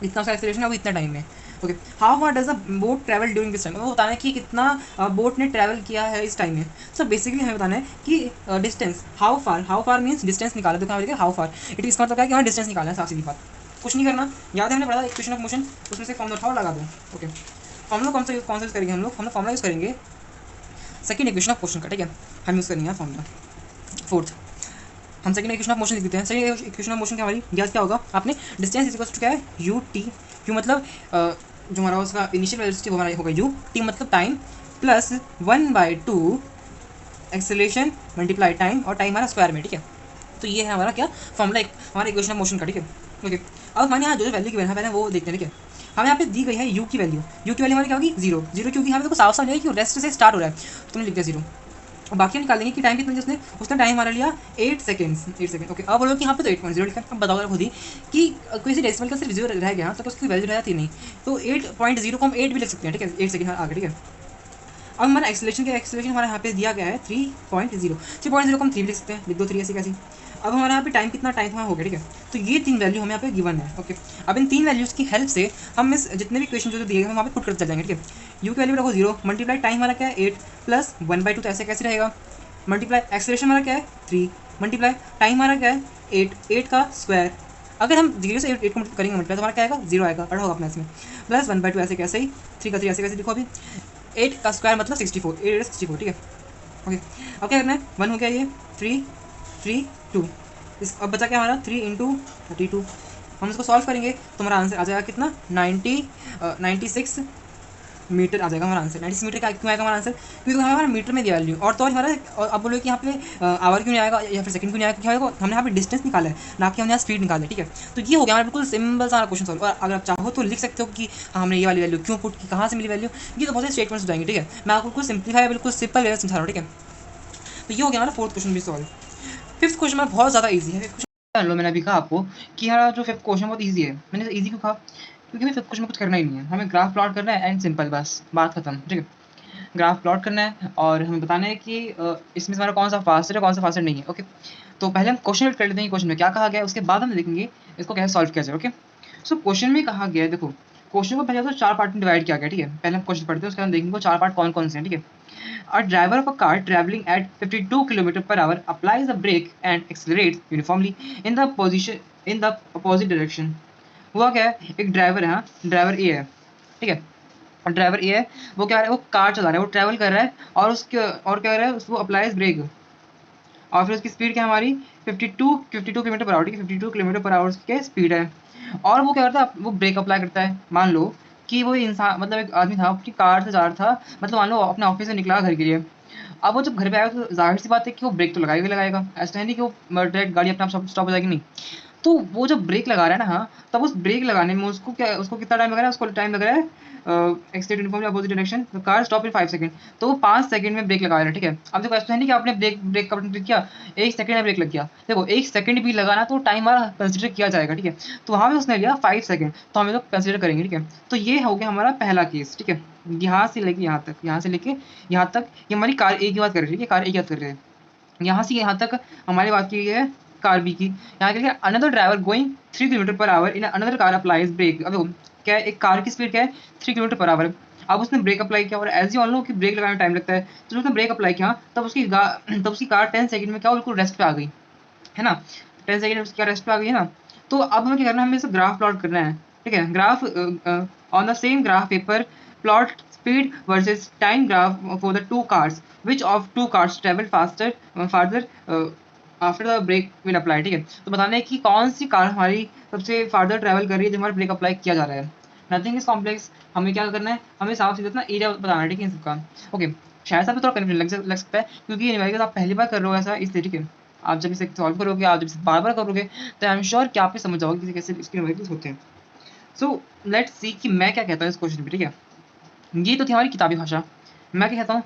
इतना उसका एक्सेलरेशन है वो इतना टाइम में। Okay, how far does the boat travel during this time, वो बताना है कि कितना बोट ने ट्रैवल किया है इस टाइम में। सो बेसिकली हमें बताना है कि distance, how far means distance निकाला, तो क्या हाउ फार, इट इसका मतलब क्या है कि हमें डिस्टेंस निकालना है, साफ सीधी बात, कुछ नहीं करना। याद है हमने पढ़ा था इक्वेशन ऑफ मोशन, उसमें से फॉर्मूला उठाओ लगा दो। ओके, फॉर्मूला कौन सा यूज़ करेंगे हम लोग फॉर्मूला यूज़ करेंगे सेकंड इक्वेशन ऑफ मोशन का, ठीक है, हम यूज़ करेंगे फॉर्मूला। फोर्थ, हम सेकंड इक्वेशन ऑफ मोशन लिख देते हैं। सेकंड इक्वेशन ऑफ मोशन क्या हमारी याद क्या होगा आपने, डिस्टेंस इज इक्वल टू क्या है यू टी, यू मतलब जो हमारा उसका इनिशियल वेलोसिटी वो हमारा होगा यू, टी मतलब time, plus 1/2 acceleration multiply time, और टाइम हमारा स्क्वायर में, ठीक है। तो ये है हमारा क्या फॉर्मूला हमारा इक्वेशन ऑफ मोशन का, ठीक है। ओके, अब हमारे यहाँ जो वैल्यू की वैल्यू है वो देखते हैं, ठीक है। हमें यहाँ पे दी गई है यू की वैल्यू हमारी क्या होगी 0, क्योंकि हमें तो साफ साफ नहीं है कि रेस्ट से स्टार्ट हो रहा है, तो तुमने लिख दिया 0। और बाकी हम निकालेंगे कि टाइम कितना, जिसने उसने टाइम हमारा लिया 8 सेकंड। ओके, अब बोलो कि यहाँ पे तो 8.0 लिखा है, अब बताओ खुद ही कि कोई सी डेसिमल का सिर्फ 0 रह गया तो उसकी वैल्यू रह जाती नहीं, तो 8.0 को हम 8 भी लिख सकते हैं, ठीक है, 8 सेकंड आगे, ठीक है। अब हमारा एक्सेलरेशन हमारा यहाँ पे दिया गया है 3.0 को हम 3 लिख सकते हैं, लिख दो 3 ऐसी कैसी। अब हमारा यहाँ पे टाइम कितना टाइम हमारा हो गया, ठीक है। तो ये 3 वैल्यू हमें यहाँ पे गिवन है। ओके, अब इन 3 वैल्यूज़ की हेल्प से हम इस जितने भी क्वेश्चन जो दिए गए हम वहाँ पे पुट करते चल जाएंगे, ठीक है। यू की वैल्यू रखो 0, मल्टीप्लाई टाइम हमारा क्या है 8, प्लस 1/2 तो ऐसे कैसे रहेगा, मल्टीप्लाई एक्सेलरेशन हमारा क्या है 3, मल्टीप्लाई टाइम हमारा क्या है 8 का स्क्वायर, अगर हम 0 से 8 को करेंगे मल्टीप्लाई तो हमारा क्या आएगा 0 आएगा, पढ़ा होगा अपने इसमें, प्लस 1/2 ऐसे कैसे ही 3 का 3 ऐसे कैसे लिखो अभी, 8 का स्क्वायर मतलब 64, 8 64 ठीक है। ओके अब क्या करना है, 1 हो गया ये, 3 3 2, इस अब बचा क्या हमारा 3 × 32, हम इसको सॉल्व करेंगे तो हमारा आंसर आ जाएगा कितना 96 मीटर आ जाएगा हमारा आंसर। 96 मीटर का क्यों आएगा हमारा आंसर, क्योंकि हमारा मीटर में दिया वैल्यू, और तो और हमारा, और अब बोलो कि यहाँ पे आवर क्यों नहीं आएगा या फिर सेकंड क्यों नहीं आएगा, क्या होगा हमने यहाँ पे डिस्टेंस निकाला है ना कि हमने यहाँ स्पीड निकाला है, ठीक है। तो ये हो गया हमारा बिल्कुल सिंपल सा क्वेश्चन सॉल्व। और अगर आप चाहो तो लिख सकते हो कि हमने ये वाली वैल्यू क्यों पुट की, कहाँ से मिली वैल्यू, ये तो बहुत से स्टेटमेंट्स हो जाएंगे, ठीक है। मैं आपको बिल्कुल सिंप्लीफाई बिल्कुल सिंपल वे में समझा रहा हूँ, ठीक है। तो ये हो गया हमारा फोर्थ क्वेश्चन भी सॉल्व। फिफ्थ क्वेश्चन में बहुत ज़्यादा ईजी है, लो मैंने अभी कहा आपको कि हमारा जो फिफ्थ क्वेश्चन बहुत ईजी है, मैंने ईजी क्यों कहा, क्योंकि हमें फिफ्थ क्वेश्चन में कुछ करना ही नहीं है, हमें ग्राफ प्लॉट करना है एंड सिंपल, बस बात खत्म, ठीक है। ग्राफ प्लॉट करना है और हमें बताना है कि इसमें हमारा कौन सा फास्टर है कौन सा फास्टर नहीं है, ओके। तो पहले हम क्वेश्चन कर लेते हैं, क्वेश्चन में क्या कहा गया है, उसके बाद हम देखेंगे इसको कैसे सॉल्व किया जाए, ओके। सो क्वेश्चन में कहा गया है, देखो क्वेश्चन को पहले तो 4 पार्ट में डिवाइड किया गया, ठीक है। पहले हम क्वेश्चन पढ़ते हैं, उसके बाद देखेंगे 4 पार्ट कौन कौन से हैं, ठीक है। A driver of a car traveling at 52 km/h applies a brake and accelerates uniformly in the opposite direction. हुआ क्या है, एक ड्राइवर है, हाँ ड्राइवर ए है, ठीक है। और ड्राइवर ए है, वो क्या है, वो कार चला रहा है, वो ट्रैवल कर रहा है और उसके और क्या कर रहा है, उसको अप्लाइज ब्रेक, और फिर उसकी स्पीड क्या हमारी 52 किलोमीटर पर आवर, ठीक है। 52 किलोमीटर पर आवर की स्पीड है, और वो क्या करता है, वो ब्रेक अप्लाई करता है। मान लो कि वो इंसान मतलब एक आदमी था, अपनी कार से जा रहा था, मतलब मान लो अपने ऑफिस से निकला घर के लिए। अब वो जब घर पे आएगा तो जाहिर सी बात है कि वो ब्रेक तो लगाएगा लगाएगा, ऐसा है नहीं कि वो डायरेक्ट गाड़ी अपने आप स्टॉप हो जाएगी, नहीं। तो वो जब ब्रेक लगा रहा है ना, हाँ, तब उस ब्रेक लगाने में उसको कितना टाइम लग रहा है, उसको टाइम लग रहा है एक्सटेंड यूनिफॉर्म अपोजिट डायरेक्शन, तो कार स्टॉप इन 5 सेकंड, तो वो 5 सेकंड में ब्रेक लगा रहा है, ठीक है। अब देखो ऐसा है नहीं कि आपने ब्रेक का बटन क्लिक किया, 1 सेकंड में ब्रेक लग गया, देखो 1 सेकंड भी लगाना तो टाइम हमारा कंसिडर किया जाएगा, ठीक है। तो वहाँ पे उसने लिया 5 सेकंड, तो हम इसको कंसिडर करेंगे, ठीक है। तो ये हो गया हमारा पहला केस, ठीक है। यहाँ से लेके यहाँ तक, यहाँ से लेके यहाँ तक, ये हमारी कार ए की बात कर रही है, ठीक है, कार ए की बात कर रहे हैं। यहाँ से यहाँ तक हमारी बात की है कार बी की। यहाँ के लिए another driver going 3 km/h in another car applies brake. अब देखो क्या है, एक कार की स्पीड क्या है 3 km/h। अब उसने ब्रेक अप्लाई किया और एज यू ऑल नो कि ब्रेक लगाने में टाइम लगता है, तो जब उसने ब्रेक अप्लाई किया तब उसकी कार 10 सेकंड में क्या बिल्कुल रेस्ट पे आ गई, है ना। 10 सेकंड में उसकी कार रेस्ट पे आ गई है ना। तो अब हमें क्या करना है, हमें इसे ग्राफ प्लॉट करना है, ठीक है। Graph on the same graph paper plot speed versus time graph for the two cars, which of two cars travel farther after the brake will apply, ठीक है। तो बताना है कि कौन सी कार हमारी सबसे फार्दर ट्रैवल कर रही है जब हमारा ब्रेक अप्लाई किया जा रहा है। नथिंग इज कॉम्प्लेक्स, हमें क्या करना है, हमें साफ सीधा अपना एरिया बताना है, ठीक है, इन सबका। ओके शायद से थोड़ा कन्फ्यूजन लग सकता है क्योंकि न्यूमेरिकल आप पहली बार कर रहे हो ऐसा, इसलिए, ठीक है। आप जब इसे सॉल्व करोगे, आप जब इसे बार बार करोगे, तो आई एम श्योर कि आप समझ जाओगे कि कैसे इसके न्यूमेरिकल्स होते हैं। सो लेट्स सी कि मैं क्या कहता हूँ इस क्वेश्चन पे, ठीक है। ये तो थी हमारी किताबी भाषा। मैं क्या कहता हूँ,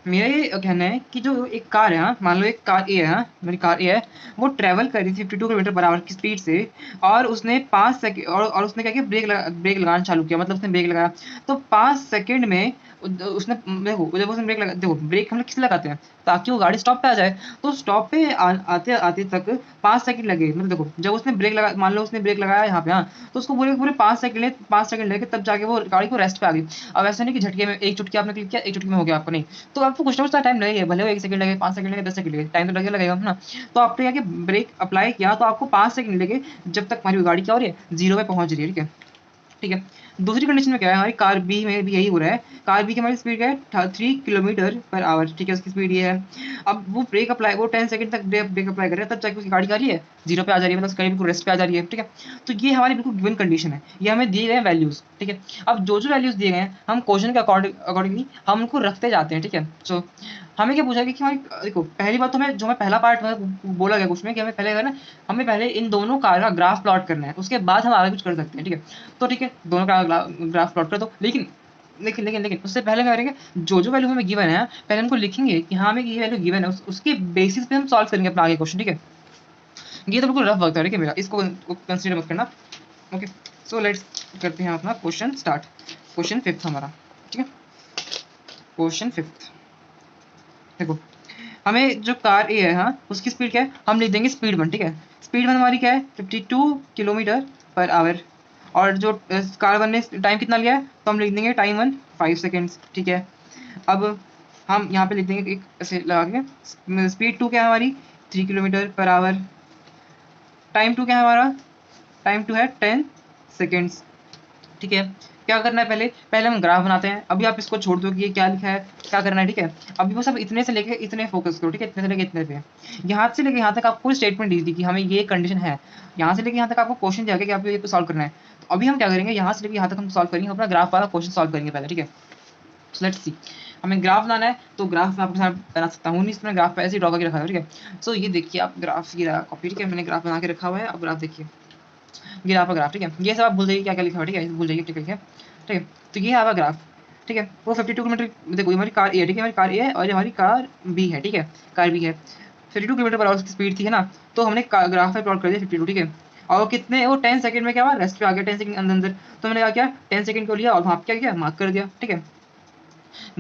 मेरा ये कहना है कि जो एक कार है, हाँ मान लो एक कार ए है, हाँ मेरी कार ए है, वो ट्रैवल कर रही थी 52 किलोमीटर/h की स्पीड से, और उसने 5 सेकंड और उसने क्या किया, ब्रेक लगाना चालू किया, मतलब उसने ब्रेक लगाया तो 5 सेकंड में उसने देखो जब उसने ब्रेक लगा, देखो ब्रेक हम लोग किस लगाते हैं ताकि वो गाड़ी स्टॉप पे आ जाए, तो स्टॉप पे आते आते तक 5 सेकंड लगे, मतलब देखो जब उसने ब्रेक लगा, मान लो उसने ब्रेक लगाया यहाँ पे, हाँ, तो उसको पूरे पूरे 5 सेकंड लेके तब जाके वो गाड़ी को रेस्ट पे आ गई। अब ऐसा नहीं कि झटके में एक चुटकी आपने क्लिक किया, एक चुटकी में हो गया आपको, नहीं। तो आपको कुछ ना कुछ टाइम लगेगा, भले वो 1 सेकंड लगे, 5 सेकंड लगे, 10 सेकंड लगे, टाइम तो लगेगा ना। तो आपने क्या ब्रेक अप्लाई किया तो आपको 5 सेकंड लगे जब तक हमारी गाड़ी क्या हो रही है, 0 पे पहुंच रही है, ठीक है। ठीक है, दूसरी कंडीशन में क्या है, हमारी कार बी में भी यही हो रहा है। कार बी की हमारी स्पीड क्या है 3 km/h, ठीक है, उसकी स्पीड ये है। अब वो ब्रेक अप्लाई, वो 10 सेकंड तक ब्रेक अप्लाई कर रहा है, तब जाके उसकी गाड़ी क्या आ रही है, 0 पे आ जा रही है, मतलब उसकी गाड़ी बिल्कुल रेस्ट पे आ जा रही है, ठीक है। तो ये हमारी बिल्कुल गिवन कंडीशन है, ये हमें दिए गए वैल्यूज, ठीक है। अब जो वैल्यूज दिए गए हैं हम क्वेश्चन के अकॉर्डिंगली हम उनको रखते जाते हैं, ठीक है। सो हमें क्या पूछा गया कि हमारी, देखो पहली बात तो हमें जो हमें पहला पार्ट बोला गया कुछ में कि हमें पहले ना, हमें पहले इन दोनों कार का ग्राफ प्लॉट करना है, उसके बाद हम आगे कुछ कर सकते हैं, ठीक है। तो ठीक है, दोनों का ग्राफ प्लॉट कर दो, लेकिन लेकिन लेकिन लेकिन उससे पहले क्या करेंगे, जो वैल्यू हमें गिवन है पहले हमको लिखेंगे कि हाँ हमें ये वैल्यू गिवन है, उसके बेसिस पे हम सॉल्व करेंगे अपना आगे क्वेश्चन, ठीक है। ये तो बिल्कुल रफ वक्त है, ठीक है मेरा, इसको कंसीडर मत करना। ओके सो लेट्स करते हैं अपना क्वेश्चन स्टार्ट। क्वेश्चन फिफ्थ हमारा, ठीक है। क्वेश्चन फिफ्थ देखो, हमें जो कार ए है, हाँ उसकी स्पीड क्या है, हम लिख देंगे स्पीड 1, ठीक है। स्पीड 1 हमारी क्या है 52 km/h, और जो कार 1 ने टाइम कितना लिया है तो हम लिख देंगे टाइम 1 5 सेकेंड्स, ठीक है। अब हम यहाँ पे लिख देंगे एक ऐसे लगा के, स्पीड 2 क्या है हमारी 3 किलोमीटर पर आवर, टाइम 2 क्या है हमारा, टाइम 2 है 10 सेकेंड्स। ठीक है, क्या करना है, पहले पहले हम ग्राफ बनाते हैं। अभी आप इसको छोड़ दो कि ये क्या लिखा है, क्या करना है। ठीक है, अभी वो सब इतने से लेके इतने फोकस करो। ठीक है, इतने से लेके इतने पे, यहाँ से लेके यहाँ तक आपको स्टेटमेंट दी थी कि हमें ये कंडीशन है, यहाँ से लेके यहाँ तक आपको क्वेश्चन दिया गया कि आपको ये सॉल्व करना है। तो अभी हम क्या करेंगे, यहाँ से लेके यहाँ तक हम सॉल्व करेंगे, अपना ग्राफ वाला क्वेश्चन सॉल्व करेंगे पहले। ठीक है, सो लेट्स सी, हमें ग्राफ बनाना है। तो ग्राफ मैं आपके साथ बना सकता हूँ, नहीं इसमें ग्राफ ऐसे ही ड्रॉ करके रखा है। ठीक है, सो ये देखिए आप ग्राफ की कॉपी, ठीक है, मैंने ग्राफ बना के रखा हुआ है। अब ग्राफ देखिए, ये आपका ग्राफ। ठीक है, ये सब आप भूल जाइए क्या क्या लिखा हुआ है। ठीक है, भूल जाइए, ठीक है। ठीक है, तो ये है आपका ग्राफ। ठीक है, वो 52 किलोमीटर, देखो ये हमारी कार ए है। ठीक है, हमारी कार ए है और ये हमारी कार बी है। ठीक है, कार बी है, 52 किलोमीटर पर आवर की स्पीड थी, है ना। तो हमने ग्राफ में प्लॉट कर दिया 52। ठीक है, और कितने, वो 10 सेकंड में क्या हुआ, रेस्ट पे आ गया 10 सेकंड अंदर अंदर। तो मैंने क्या किया, 10 सेकंड को लिया और वहाँ क्या किया, मार्क कर दिया। ठीक है,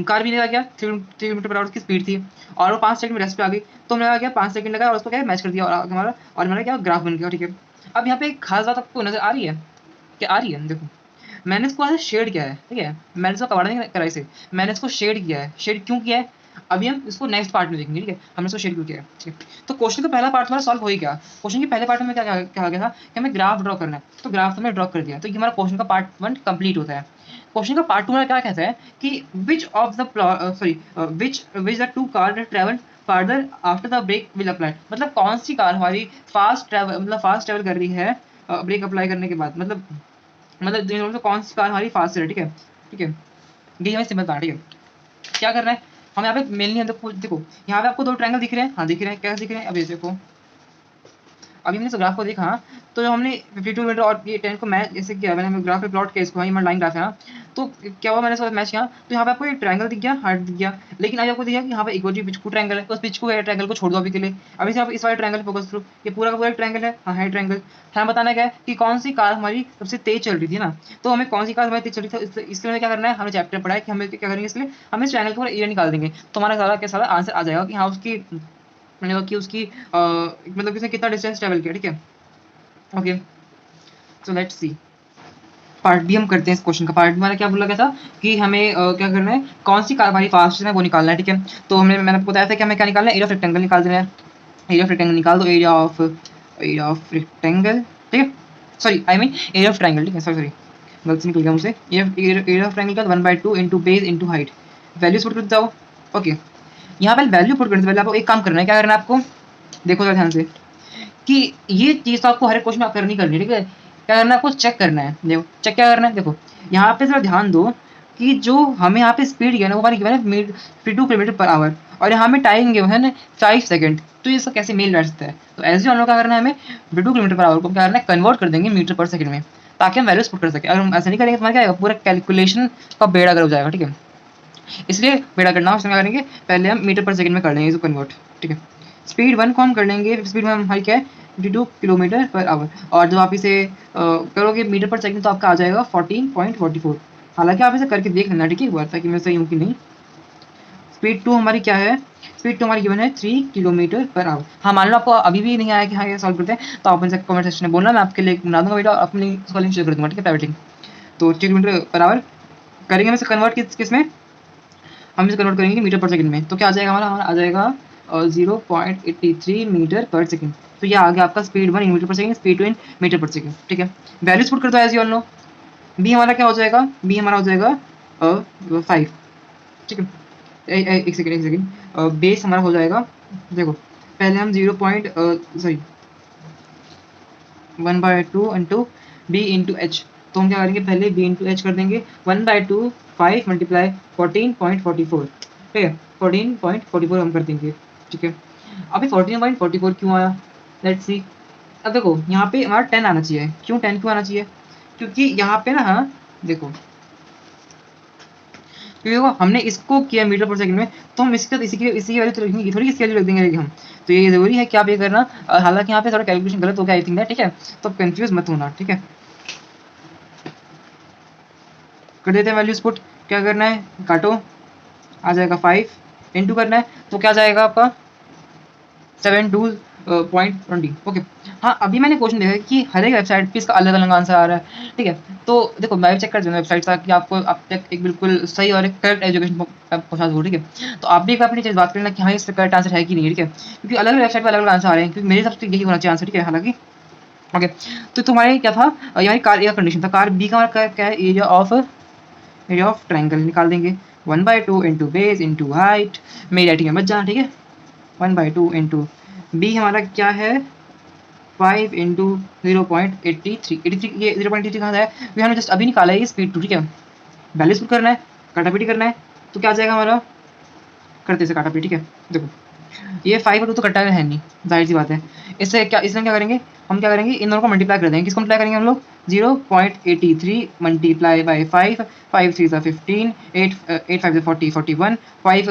कार भी ने क्या, 3 किलोमीटर पर आवर की स्पीड थी और वो 5 सेकंड में रेस्ट पे आ गई। तो हमने क्या, 5 सेकंड लगा और उसको क्या मैच कर दिया और हमारा क्या ग्राफ बन गया। ठीक है, अब यहाँ पे एक खास बात आपको नजर आ रही है, क्या आ रही है, देखो मैंने इसको ऐसे शेड किया है। ठीक है, मैंने इसको कवर नहीं करा इसे, मैंने इसको शेड किया है। शेड क्यों किया है, अभी हम इसको नेक्स्ट पार्ट में देखेंगे। ठीक है, हमने इसको शेड क्यों किया है। ठीक है, तो क्वेश्चन का पहला पार्ट हमारा सॉल्व हो ही गया। क्वेश्चन के पहले पार्ट में क्या कहा गया था कि हमें ग्राफ ड्रॉ करना है, तो ग्राफ हमने ड्रॉ कर दिया। तो ये हमारा क्वेश्चन का पार्ट 1 कंप्लीट होता है। क्वेश्चन का पार्ट 2 में क्या कहता है कि which of the which the two car travel further after the brake will apply, मतलब कौन सी कार हमारी फास्ट ट्रेवल कर रही है ब्रेक अप्लाई करने के बाद, मतलब कौन सी कार हमारी फास्ट है। ठीक है, ठीक है, ये हमें सिंपल था। ठीक है, क्या करना है, हम यहाँ पे मेनली हम देखो यहाँ पे आपको 2 ट्रायंगल दिख रहे हैं, हाँ दिख रहे हैं, कैसे दिख रहे हैं, अब ये देखो, अभी हमने इस ग्राफ को देखा। तो जो हमने 52 मीटर और ये 10 को मैच ऐसे किया, मैंने ग्राफ पे प्लॉट किया इसको, हाँ ये लाइन ग्राफ है। हाँ, तो क्या हुआ, मैंने इसको मैच किया तो यहाँ पे आपको एक ट्रायंगल दिख गया, हार्ट दिख गया। लेकिन अभी आपको दिख गया कि यहाँ पे इक्वली पिचकू ट्रायंगल है, उस पिचकू ट्रायंगल को छोड़ दो अभी के लिए। अभी से आप इस वाले ट्रायंगल फोकस करो, ये पूरा का पूरा ट्रायंगल है, हाँ है ट्रायंगल। हमें बताना क्या है कि कौन सी कार हमारी सबसे तेज चल रही थी ना, तो हमें कौन सी कार हमारी तेज चल रही थी, इसके लिए क्या करना है, हमें चैप्टर पढ़ा है कि हमें क्या करेंगे, इसलिए हमें इस ट्रायंगल को एरिया निकाल देंगे। तो हमारा सारा क्या सारा आंसर आ जाएगा कि हाँ उसकी मतलब कि उसकी मतलब कि उसने कितना डिस्टेंस ट्रेवल किया। ठीक है, okay, so let's see, part B हम करते हैं। इस क्वेश्चन का पार्ट मैंने क्या बोला गया था कि हमें क्या करना है, कौन सी कार हमारी फास्ट है वो निकालना है। ठीक है, तो मैंने आपको बताया था कि हमें क्या निकालना है, एरिया ऑफ रेक्टेंगल निकाल देना है। एरिया ऑफ रेक्टेंगल निकाल दो, एरिया ऑफ रेक्टेंगल। ठीक है, sorry I mean area of triangle. ठीक है, सॉरी गलती निकल गया मुझसे। एरिया ऑफ ट्रायंगल का 1/2 into base into height, values put कर देता हूँ। ओके, यहाँ पे वैल्यू पुट करने से पहले आपको एक काम करना है, क्या करना है आपको, देखो जरा ध्यान से कि ये चीज़ तो आपको हर एक क्वेश्चन में करनी करनी है। ठीक है, क्या करना है आपको, चेक करना है। देखो चेक क्या करना है, देखो यहाँ पे जरा ध्यान दो कि जो हमें यहाँ पे स्पीड गिवन है वो हमारी गिवन है 52 किलोमीटर पर आवर और यहाँ में टाइम गिवन है 5 सेकंड। तो ये सब कैसे मेल बैठ सकता है, तो ऐसे हम लोग क्या करना है, हमें 52 किलोमीटर पर आवर को क्या करना है, कन्वर्ट कर देंगे मीटर पर सेकंड में, ताकि हम वैल्यूज पुट कर सकें। अगर हम ऐसा नहीं करेंगे तो हमारा क्या आएगा, पूरा कैलकुलेशन का बेड़ा गर्क हो जाएगा। ठीक है, इसलिए बेड़ा करना हो क्या करेंगे, पहले हम मीटर पर सेकंड में कर लेंगे इसको कन्वर्ट। ठीक है, स्पीड 1 को हम कर लेंगे, स्पीड में हमारी क्या है 52 किलोमीटर पर आवर, और जब आप इसे करोगे मीटर पर सेकंड तो आपका आ जाएगा 14.44। हालांकि आप इसे करके देख लेना, ठीक है, एक बार, ताकि मैं सही हूँ कि नहीं। स्पीड 2 हमारी क्या है, स्पीड 2 हमारी गिवन है 3 किलोमीटर पर आवर। हाँ, मान लो आपको अभी भी नहीं आया कि हाँ ये सॉल्व करते हैं, तो आप मुझे कमेंट सेक्शन में बोलना, मैं आपके लिए बना दूंगा वीडियो और अपनी इसका लिंक शेयर कर दूंगा। ठीक है, प्राइवेट लिंक। तो 3 किलोमीटर पर आवर करेंगे हम इसे कन्वर्ट किस में, हम इसे कन्वर्ट करेंगे मीटर पर सेकंड में। तो क्या आ जाएगा हमारा आ जाएगा 0.83 मीटर पर सेकंड। तो ये आ गया आपका speed 1 in metre per second, speed 2 in metre per second. ठीक है, वैल्यूज पुट कर दो as you all know. B हमारा क्या हो जाएगा, बी हमारा हो जाएगा 5। ठीक है, एक सेकंड, बेस हमारा हो जाएगा, देखो पहले हम 1/2 इंटू बी इंटू एच। तो हम क्या करेंगे, पहले बी इंटू एच कर देंगे, 1/2 5 मल्टीप्लाई 14.44। ठीक है, 14.44 हम कर देंगे। ठीक है, अभी 14.44 क्यों आया, लेट्स सी। अब देखो यहाँ पे हमारा 10 आना चाहिए, क्यों 10 क्यों आना चाहिए, क्योंकि यहाँ पे ना, हाँ देखो, क्योंकि वो हमने इसको किया मीटर पर सेकंड में, तो हम इसकी वैल्यू तो रखेंगे, थोड़ी इसकी वैल्यू रख देंगे हम। तो ये जरूरी है कि आप ये करना, हालांकि यहाँ पे थोड़ा कैलकुलेशन गलत हो गया आई थिंक है। ठीक है, तो कंफ्यूज मत होना। ठीक है, कर देते हैं वैल्यूज पुट। क्या करना है, काटो, आ जाएगा 5 इंटू करना है, तो क्या जाएगा आपका 72.20। ओके, हाँ, अभी मैंने क्वेश्चन देखा कि हर एक वेबसाइट पे इसका अलग अलग आंसर आ रहा है, ठीक है। तो देखो मैं भी चेक कर दूँगा वेबसाइट का कि आपको अब तक एक बिल्कुल सही और एक करेक्ट एजुकेशन पहुँचा दूँ, ठीक है। तो आप भी एक बार अपनी चीज़ बात करना कि हाँ इसका करेक्ट आंसर है कि नहीं, ठीक है, क्योंकि अलग अलग वेबसाइट पर अलग अलग आंसर आ रहे हैं, क्योंकि मेरे हिसाब से यही होना चाहिए आंसर, ठीक है। हालांकि ओके, तो तुम्हारे क्या था, यहाँ कार ए का कंडीशन था, कार बी का हमारा क्या है, एरिया ऑफ ट्राइंगल निकाल देंगे 1/2 इंटू बेस इंटू हाइट, मेरी राइटिंग में बच जाना, ठीक है। 1/2 इंटू बी हमारा क्या है 5 इंटू 0.83, 83 ये 0.83 कहाँ से है, ये हमने जस्ट अभी निकाला है, ये स्पीड टू, ठीक है। वैल्यूज पुट करना है, काटापीटी करना है, तो क्या आ जाएगा हमारा, करते से काटापीटी, ठीक है। देखो ये 5 और 2 तो कट्टा है नहीं, जाहिर सी बात है। इससे क्या, इसमें क्या करेंगे, हम क्या करेंगे, इन दोनों को मल्टीप्लाई कर देंगे। किसको मल्टीप्लाई करेंगे हम लोग, 0.83 मल्टीप्लाई बाई 5, 5 3 15, 8 5 40 41, 5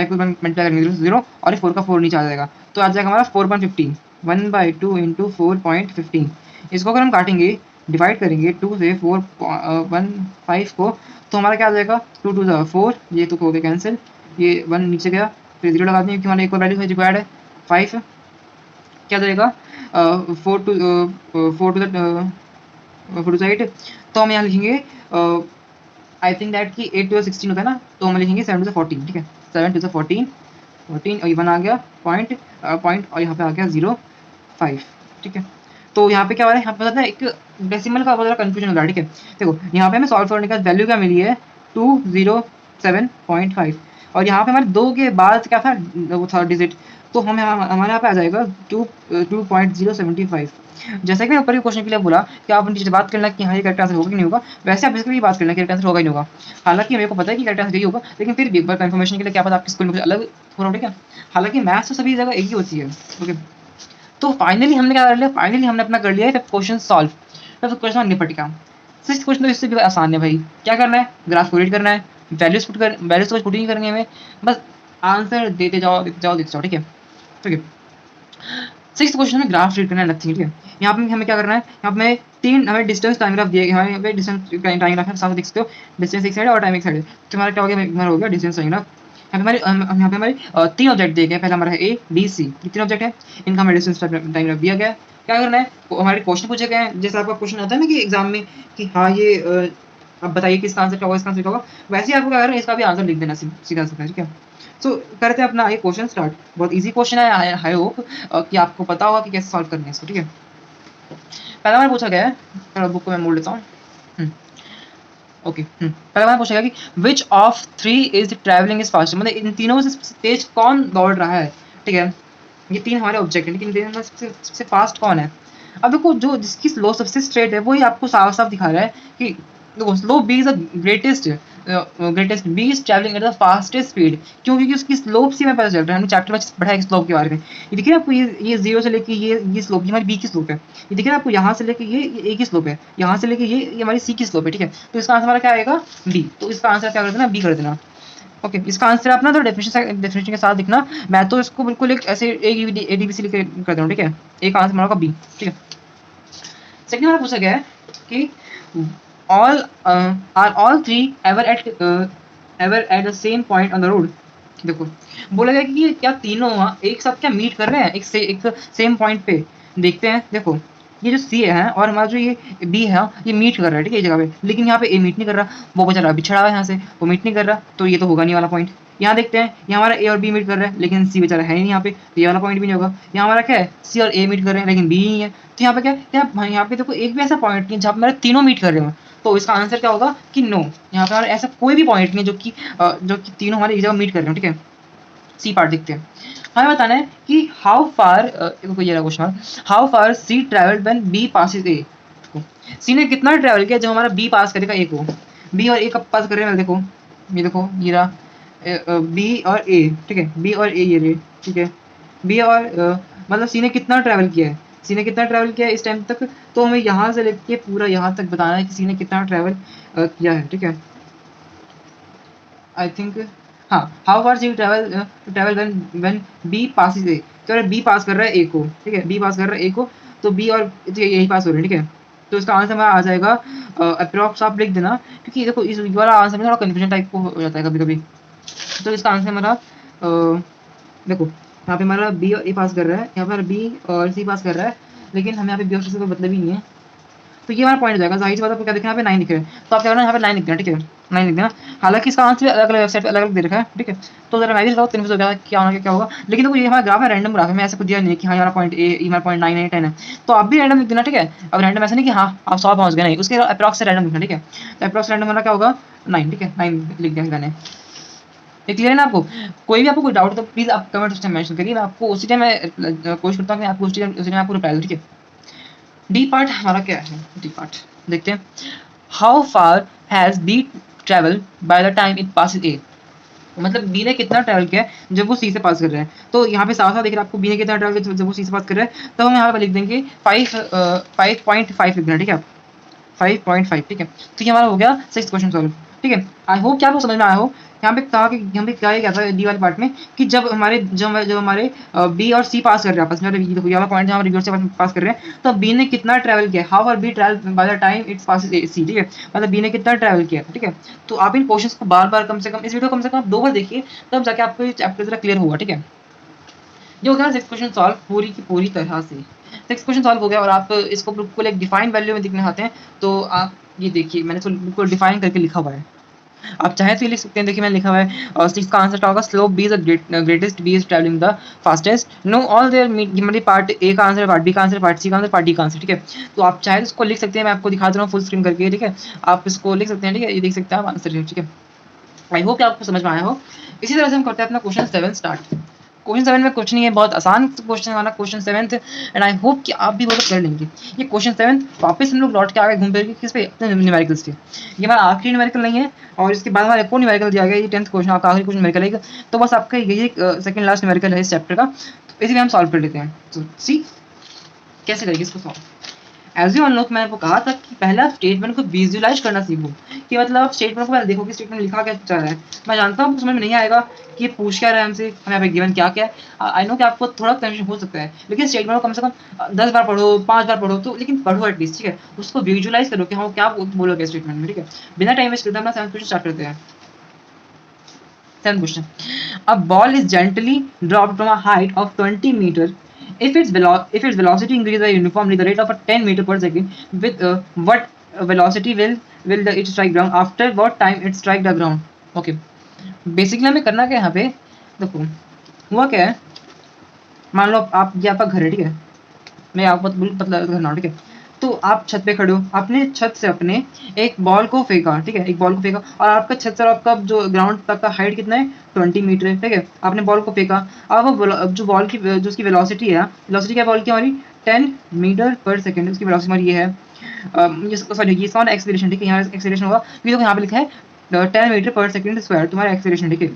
को मल्टीप्लाई करेंगे 0 और 4 का 4 नीचे आ जाएगा, तो आ जाएगा हमारा 4.15, 1/2 इंटू 4.15। इसको अगर हम काटेंगे, डिवाइड करेंगे 2 से 4.15 को, तो हमारा क्या आ जाएगा, 2 2 4, ये तो हो गया कैंसिल, ये 1 नीचे गया, फिर 0 लगा देंगे क्योंकि हमारा एक और वैल्यू है रिक्वायर्ड है 5, क्या जाएगा 4 टू 8, तो हम यहाँ लिखेंगे आई थिंक दैट कि 8 टू 16 होता है ना, तो हम लिखेंगे 7 टू 14, ठीक है। 7 टू 14 और ये 1 आ गया पॉइंट और यहाँ पे आ गया 0.5, ठीक है। तो यहाँ पे क्या हो रहा है, यहाँ पे पता है एक डेसिमल का बहुत ज़्यादा कंफ्यूजन हो रहा है, ठीक है। देखो यहाँ पे हमें सॉल्व करने का वैल्यू क्या मिली है 207.5, और यहाँ पे हमारे 2 के बाद क्या था, वो था डिजिट, तो हमें हमारे यहाँ पे आ जाएगा 2.075। जैसा कि मैं ऊपर के क्वेश्चन के लिए बोला कि आप उनकी बात करना कि हाँ ये करेक्ट आंसर होगा कि नहीं होगा, वैसे आप बेसिकली बात करना कि करेक्ट आंसर होगा ही नहीं होगा। हालांकि मेरे को पता है कि करेक्ट आंसर यही होगा, लेकिन फिर भी एक बार कंफर्मेशन के लिए क्या पता आपके स्कूल में कुछ अलग हो रहा हो, ठीक है। हालांकि मैथ्स तो सभी जगह एक ही होती है, ओके। तो फाइनली हमने क्या कर लिया, फाइनली हमने अपना कर लिया है क्वेश्चन सॉल्व, तो क्वेश्चन निपट गया। सिक्स क्वेश्चन तो इससे भी आसान है भाई, क्या करना है, ग्राफ को रीड करना है, वैल्यूज को पुट नहीं करनी है हमें, बस आंसर देते जाओ देते जाओ देते जाओ, ठीक है, ठीक है। सिक्स क्वेश्चन में ग्राफ रीड करना है, नथिंग, ठीक है। यहाँ पे हमें क्या करना है, यहाँ पे हमें तीन हमें डिस्टेंस टाइम ग्राफ दिए, यहाँ पे डिस्टेंस टाइम ग्राफ है, साथ देख सकते हो, डिस्टेंस एक साइड है और टाइम एक साइड है, तो हमारा क्या हो गया, हमारा हो गया डिस्टेंस टाइम ग्राफ। यहाँ पे हमारे तीन ऑब्जेक्ट दिए गए, पहला हमारा है ए बी सी, ये तीन ऑब्जेक्ट है, इनका हमें डिस्टेंस टाइम ग्राफ दिया गया है। क्या करना है, हमारे क्वेश्चन पूछे गए हैं, जैसे आपका क्वेश्चन आता है ना कि एग्जाम में कि हाँ ये अब बताइए किसका आंसर क्या होगा, इसका आंसर क्या होगा, वैसे ही आपको क्या करना है, इसका भी आंसर लिख देना सीधा सीधा, ठीक है। सो करते हैं अपना ये क्वेश्चन स्टार्ट। बहुत इजी क्वेश्चन है, आई होप कि आपको पता होगा कि कैसे सॉल्व करना है इसको, ठीक है। पहला बार पूछा गया है, थोड़ा बुक को मैं मोड़ लेता हूँ, ओके। पहला बार पूछा गया कि which of three is travelling is fast, मतलब इन तीनों में से तेज कौन दौड़ रहा है, ठीक है। ये तीन हमारे ऑब्जेक्ट हैं, लेकिन इन तीनों में सबसे फास्ट कौन है। अब देखो जो जिसकी स्लो सबसे स्ट्रेट है वही आपको साफ साफ दिखा रहा है कि देखो slow B is the greatest B is travelling at the fastest speed, क्यों, क्योंकि उसकी स्लोप से हमें पता चल रहा है, हमने चैप्टर में पढ़ा है स्लोप के बारे में। ये देखिए आपको, ये जीरो से लेके ये स्लोप, ये हमारी बी की स्लोप है, ये देखिए आपको यहाँ से लेके ये ए की स्लोप है, यहाँ से लेके ये हमारी सी की स्लोप है, ठीक है। तो इसका आंसर हमारा क्या आएगा बी, तो इसका आंसर क्या कर देना, बी कर देना, ओके। इसका आंसर अपना तो डेफिनेशन के साथ लिखना, मैं तो इसको बिल्कुल एक ऐसे ए डी बी सी लिख कर दूँ, ठीक है। एक आंसर हमारा बी, ठीक है। सेकंड हमारा पूछा गया है कि are all three ever at the same point on the road. देखो बोला गया कि ये क्या तीनों एक साथ क्या मीट कर रहे हैं एक सेम पॉइंट पे। देखते हैं, देखो ये जो सी है और हमारा जो ये बी है ये मीट कर रहा है, ठीक है, ये जगह पे, लेकिन यहाँ पे ए मीट नहीं कर रहा, वो बेचारा बिछड़ा हुआ है यहाँ से, वो मीट नहीं कर रहा, तो ये तो होगा नहीं वाला पॉइंट। यहाँ देखते हैं, यहाँ हमारा ए और बी मीट कर रहा है, लेकिन सी बेचारा है नहीं यहाँ पे, तो ये वाला पॉइंट भी नहीं होगा। यहाँ हमारा क्या है, सी और ए मीट कर रहे हैं, लेकिन बी नहीं है, तो यहाँ पे क्या, यहाँ पे देखो एक भी ऐसा पॉइंट नहीं जहाँ पे मेरे तीनों मीट कर रहे हो, तो इसका आंसर क्या होगा कि नो। यहाँ पे ऐसा कोई भी पॉइंट नहीं है जो कि तीनों हमारे एक जगह मीट कर रहे हो, ठीक है। सी पार्ट देखते हैं, हमें बताना है कि हाउ फार, ये रहा question, how far C travelled when B passes A. C ने कितना ट्रैवल किया जब हमारा बी पास करेगा ए को, बी और ए कब पास कर रहे हैं, देखो ये देखो ये रहा बी और ए, ठीक है, बी और ए ये रहे, ठीक है। बी और मतलब सी ने कितना ट्रैवल किया है, सी ने कितना ट्रैवल किया है इस टाइम तक, तो हमें यहाँ से लेके पूरा यहाँ तक बताना है कि सी ने कितना ट्रैवल किया है, ठीक है। आई थिंक हाँ, how far C travel when B passes A, तो बी पास कर रहा है ए को, ठीक है, बी पास कर रहा है ए को, तो बी और यही पास हो रहे हैं, ठीक है। तो इसका आंसर हमारा आ जाएगा अप्रॉक्स, आप लिख देना, क्योंकि देखो इस वाला आंसर में थोड़ा कन्फ्यूजन टाइप को हो जाता है कभी कभी। तो इसका आंसर हमारा देखो यहाँ पे हमारा बी और ए पास कर रहा है, यहाँ पर बी और सी पास कर रहा है, लेकिन हमें यहाँ पे बी और सी से कोई मतलब ही नहीं है, तो ये हमारा पॉइंट हो जाएगा। जाहिर सी बात है, आपको क्या दिख रहा है, यहाँ पे 9 दिख रहा है, तो आप क्या करना है, यहाँ पे 9 लिख देना, ठीक है, 9 लिख देना। हालांकि इसका आंसर अलग अलग वेबसाइट पे अलग अलग दे रखा है, ठीक है, तो जरा मैं भी लगाऊँ, तीन क्या क्या होगा क्या होगा। लेकिन देखो ये हमारा ग्राफ है, रैंडम ग्राफ है, मैं ऐसे कुछ दिया नहीं है कि हाँ हमारा पॉइंट ए, हमारा पॉइंट 9 है 10 है, तो आप भी रैंडम लिख देना, ठीक है। अब रैंडम ऐसा नहीं कि हाँ आप 100 पहुंच गए, नहीं, उसके अप्रॉक्स से रैंडम लिखना, ठीक है। तो अप्रॉक्स रैंडम वाला क्या होगा, 9, ठीक है, 9 लिख दिया मैंने। ये क्लियर है ना आपको? कोई भी आपको कोई डाउट तो प्लीज आप कमेंट सेक्शन में मेंशन करिए, मैं आपको उसी टाइम मैं कोशिश करता हूँ कि आपको उसी टाइम आपको रिप्लाई दूं, ठीक है। डी पार्ट हमारा क्या है, डी पार्ट देखते हैं। How far has B travel by the time it passes A, मतलब बी ने कितना ट्रैवल किया है जब वो सी से पास कर रहा है। तो यहाँ पे साफ साफ दिख रहा है आपको बी ने कितना ट्रैवल किया जब वो सी से पास कर रहा है, तो हम यहाँ पे लिख देंगे 5.5 लिख देना, ठीक है, 5.5, ठीक है। तो ये हमारा हो गया 6th क्वेश्चन सॉल्व, ठीक है। आई होप क्या आपको समझ में आया हो। यहाँ पे कहा कि यहाँ पे क्या ही कहता है डी वाले पार्ट में कि जब हमारे बी और सी पास कर रहे हैं आपस में, देखो ये वाला पॉइंट जहाँ रिवर्स से पास कर रहे हैं, तो बी ने कितना ट्रैवल किया, how are B travel by the time its passes C, ठीक है, मतलब बी ने कितना ट्रैवल किया, ठीक है। तो आप इन क्वेश्चंस को बार बार कम से कम, इस वीडियो कम से कम आप 2 बार देखिए, तब जाके आपको ये चैप्टर जरा क्लियर होगा, ठीक है। ये हो गया 6th क्वेश्चन सॉल्व पूरी की पूरी तरह से। 6th क्वेश्चन सॉल्व हो गया और आप इसको बिल्कुल एक डिफाइन वैल्यू में दिखना चाहते हैं, तो आप ये देखिए मैंने इसको बिल्कुल डिफाइन करके लिखा हुआ है, आप चाहे तो ये लिख सकते हैं। देखिए मैंने लिखा हुआ है, और 6 का आंसर क्या होगा, slope B is the greatest, B is travelling the fastest, no all there मतलब पार्ट ए का आंसर, पार्ट बी का आंसर, पार्ट सी का आंसर, पार्ट डी का आंसर, ठीक है। तो आप चाहे तो इसको लिख सकते हैं, मैं आपको दिखा दे रहा हूँ फुल स्क्रीन करके, ठीक है, आप इसको लिख सकते हैं, ठीक है, ये देख सकते हैं आप आंसर, ठीक है। आई होप कि आपको समझ में आया हो। इसी तरह से हम करते हैं अपना क्वेश्चन 7 स्टार्ट। क्वेश्चन 7 में कुछ नहीं है, बहुत आसान क्वेश्चन है हमारा क्वेश्चन 7, एंड आई होप कि आप भी वो कर लेंगे। ये क्वेश्चन 7 वापस हम लोग लौट के आ गए घूम फिर के किस पे, अपने न्यूमेरिकल्स पे। ये हमारा आखिरी न्यूमेरिकल नहीं है, और इसके बाद हमारा एक और न्यूमेरिकल दिया गया, ये 10th क्वेश्चन आपका आखिरी क्वेश्चन न्यूमेरिकल है, तो बस आपका यही सेकंड लास्ट न्यूमेरिकल है इस चैप्टर का, तो इसी में हम सॉल्व कर लेते हैं। तो सी कैसे करेंगे इसको solve. As you all know, मैंने आपको कहा था कि पहला स्टेटमेंट को विजुअलाइज करना सीखो, कि मतलब स्टेटमेंट को पहले देखो कि स्टेटमेंट लिखा क्या चल रहा है। मैं जानता हूँ समझ में नहीं आएगा कि ये पूछ क्या रहा है हमसे, हमें यहाँ पे गिवन क्या क्या है। आई नो कि आपको थोड़ा कंफ्यूजन हो सकता है, लेकिन स्टेटमेंट को कम से कम 10 बार पढ़ो, 5 बार पढ़ो, तो लेकिन पढ़ो एटलीस्ट, ठीक है। उसको विजुअलाइज करो कि हाँ क्या बोलोगे स्टेटमेंट में, ठीक है। बिना टाइम वेस्ट करते हम 7th क्वेश्चन स्टार्ट करते हैं। 7th question, a ball is gently dropped from a height of 20 metre if its velocity increases uniformly the rate of a 10 meter per second, with what velocity will it strike ground, after what time it strike the ground. Okay, basically हमें करना क्या है यहाँ पे, देखो हुआ क्या है, मान लो आप ये आपका घर है, ठीक है, मैं आपको बिल्कुल पतला घर ना, ठीक है। तो आप छत पे खड़े हो, आपने छत से अपने एक बॉल को फेंका, ठीक है, एक बॉल को फेंका, और आपका छत से आपका जो ग्राउंड तक का हाइट कितना है, 20 मीटर है, ठीक है। आपने बॉल को फेंका, अब जो बॉल की जो उसकी वेलोसिटी है, वेलोसिटी क्या बॉल की हमारी 10 मीटर पर सेकेंड, उसकी वेलोसिटी हमारी ये है, सॉरी ये इसका एक्सेलरेशन, ठीक है, यहाँ एक्सेलरेशन होगा, क्योंकि देखो यहाँ पे लिखा है 10 मीटर पर सेकेंड स्क्वायर तुम्हारा एक्सेलरेशन, ठीक है,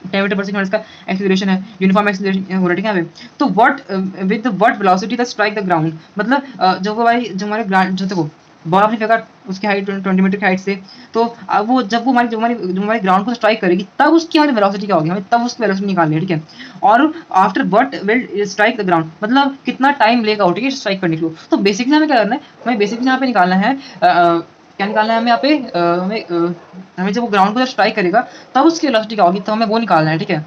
10 मीटर पर सेकंड इसका एक्सीलरेशन है, यूनिफॉर्म एक्सीलरेशन हो रहा है, ठीक है यहाँ पे। तो what with what velocity the strike the ground, मतलब जो वो भाई जो हमारे ग्राउंड जो देखो बॉल आपने फेंका उसकी हाइट 20 मीटर की हाइट से, तो अब वो जब वो हमारी ग्राउंड को स्ट्राइक करेगी, तब उसकी हमारी वेलोसिटी क्या होगी, हमें तब उसकी वेलोसिटी निकालनी है, ठीक है। और after what will strike the ground, मतलब कितना टाइम लेगा, ठीक है, स्ट्राइक करने के लिए। तो बेसिकली हमें क्या करना है, हमें बेसिकली यहाँ पे निकालना है क्या निकालना है हमें यहाँ पे, हमें जब वो ग्राउंड को जब स्ट्राइक करेगा तब उसकी वेलोसिटी क्या होगी, तो हमें वो निकालना है, ठीक है।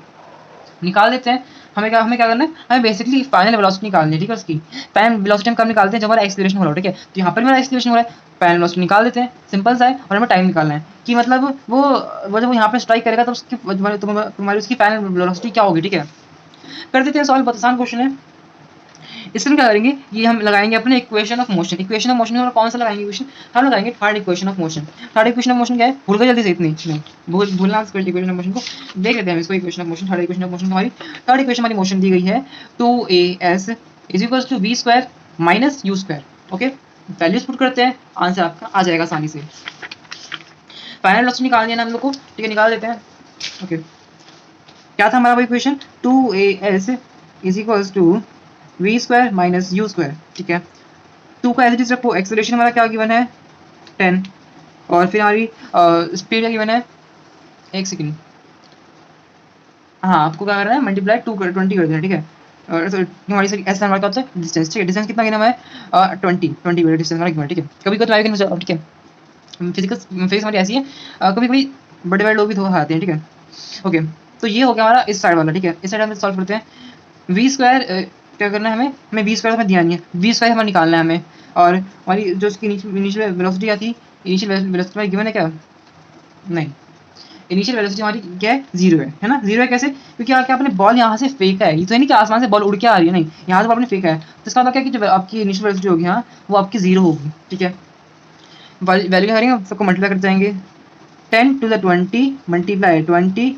निकाल देते हैं। हमें क्या करना है, हमें बेसिकली फाइनल वेलोसिटी निकालनी है, ठीक है। उसकी फाइनल वेलोसिटी हम कब निकालते हैं, जब हमारा एक्सीलरेशन हो रहा है, ठीक है। तो यहाँ पर मेरा एक्सीलरेशन हो रहा है, फाइनल वेलोसिटी निकाल देते हैं, सिंपल सा है। और हमें टाइम निकालना है कि मतलब वो जब वो यहाँ पे स्ट्राइक करेगा तो उसकी तुम्हारी उसकी फाइनल वेलोसिटी क्या होगी, ठीक है। कर देते हैं सॉल्व, बहुत आसान क्वेश्चन है। इसमें क्या करेंगे, ये हम लगाएंगे अपने equation of motion. Equation of motion में कौन सा लगाएंगे इक्वेशन, हम लगाएंगे third equation of motion. Third equation of motion क्या है, भूल गए जल्दी से, इतनी नहीं भूलना इक्वेशन ऑफ मोशन को देख लेते हैं इसको। Equation of motion, third equation of motion हमारी, थर्ड इक्वेशन हमारी मोशन दी गई है 2as is equal to v square minus u square. Okay, values put करते हैं, आंसर आपका आ जाएगा आसानी से। फाइनल वेलोसिटी निकाल दिया ना हम लोग को, ठीक है, निकाल देते हैं। ओके, क्या था हमारा वो equation, 2as is equal to v square minus u square, ठीक है। 2 का एज इट इज रखो, एक्सेलरेशन हमारा क्या गिवन है 10, और फिर हमारी स्पीड क्या गिवन है, एक सेकंड, हाँ आपको क्या करना है, मल्टीप्लाई 20 कर देना, ठीक है। और हमारी सर एस हमारा क्या होता है, डिस्टेंस, ठीक है। डिस्टेंस कितना गिना है 20 मीटर डिस्टेंस हमारा गिवन, ठीक है। कभी कभी तुम्हारे गिवन, ठीक है, फिजिक्स हमारी ऐसी है, कभी कभी बड़े बड़े लोग भी थोड़ा आते हैं, ठीक है। ओके, तो ये हो गया हमारा इस साइड वाला, ठीक है। इस साइड हम सॉल्व करते हैं, v स्क्वायर क्या करना है हमें वी स्क्वायर हमें दिया नहीं है, वी स्क्वायर हमें निकालना है हमें। और हमारी जो उसकी इनिशियल वेलोसिटी क्या थी, इनिशियल वेलोसिटी हमारी गिवन है क्या, नहीं, इनिशियल वेलोसिटी हमारी क्या है, जीरो है ना। जीरो है कैसे, क्योंकि क्या आपने बॉल यहाँ से फेंका है, ये तो है नहीं कि आसमान से बॉल उड़ के आ रही है, नहीं, यहाँ से बॉल आपने फेंका है, तो इसका मतलब क्या है कि जो आपकी इनिशियल वेलोसिटी होगी हाँ वो आपकी जीरो होगी, ठीक है। वैल्यू क्या करेंगे, सबको मल्टीप्लाई करते जाएंगे, 10 to the 20 multiply 20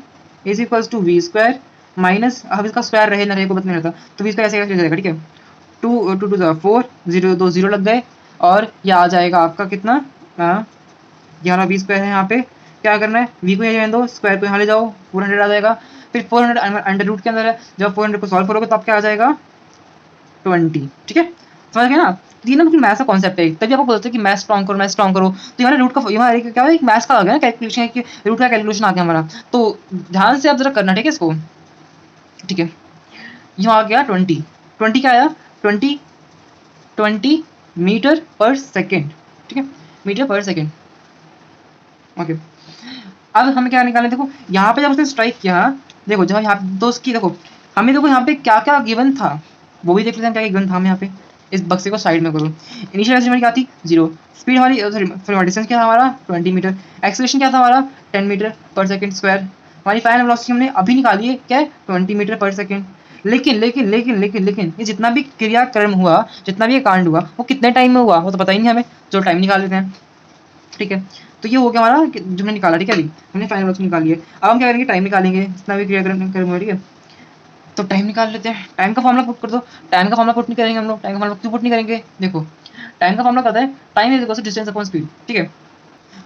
is equals to V square minus, अब इसका स्क्वायर रहे ना रहे को पता नहीं रहता, तो वी स्क्वायर ऐसे कैसे जाएगा, ठीक है। 2 टू द 4 जीरो, दो जीरो लग गए, और ये आ जाएगा आपका कितना, ये हमारा वी स्क्वायर है। यहाँ पे क्या करना है, वी को यहाँ दो, स्क्वायर को यहाँ ले जाओ, 400 आ जाएगा, फिर 400 अंडर रूट के अंदर है, जब 400 को सॉल्व करोगे तो आप क्या आ जाएगा 20, ठीक है, समझ गए ना। ये ना मैथ्स का कॉन्सेप्ट है, तभी आपको बोलते हैं कि मैथ्स स्ट्रॉन्ग करो, मैथ्स स्ट्रॉन्ग करो। तो यहाँ रूट का यहाँ क्या है, एक मैथ्स का आ गया ना कैलकुलेशन, कि रूट का कैलकुलेशन आ गया हमारा, तो ध्यान से आप जरा करना, ठीक है इसको, ठीक है। यहाँ आ गया 20, 20 क्या आया, 20 मीटर पर सेकेंड, ठीक है, मीटर पर सेकेंड, ओके। अब हमें क्या निकालना है, देखो यहाँ पे जब उसने स्ट्राइक किया, देखो जब यहाँ पे दोस्त की, देखो हमें देखो यहाँ पे क्या क्या गिवन था वो भी देख लेते हैं, क्या गिवन था हमें यहाँ पे। इस बक्से को साइड में करो, इनिशियल वेलोसिटी क्या थी, जीरो, स्पीड हमारी सॉरी डिस्टेंस क्या था हमारा 20 मीटर, एक्सेलरेशन क्या था हमारा 10 मीटर पर सेकंड स्क्वायर, हमारी फाइनल वेलोसिटी हमने अभी निकाली है क्या है 20 मीटर पर सेकंड। लेकिन लेकिन लेकिन लेकिन लेकिन ये जितना भी क्रियाक्रम हुआ, जितना भी ये कांड हुआ, वो कितने टाइम में हुआ वो तो पता ही नहीं हमें, जो टाइम निकाल लेते हैं, ठीक है। तो ये हो गया हमारा जो हमने निकाला, ठीक है, अभी हमने फाइनल वेलोसिटी निकाली है। अब हम क्या करेंगे, टाइम निकालेंगे, जितना भी क्रियाक्रम हुआ, ठीक है। तो टाइम निकाल लेते हैं, टाइम का फॉर्मूला पुट कर दो, टाइम का फॉर्मूला पुट नहीं करेंगे हम लोग, टाइम का फॉर्मूला क्यों पुट नहीं करेंगे, देखो टाइम का फॉर्मूला कहता है time is equal to distance upon speed, ठीक है।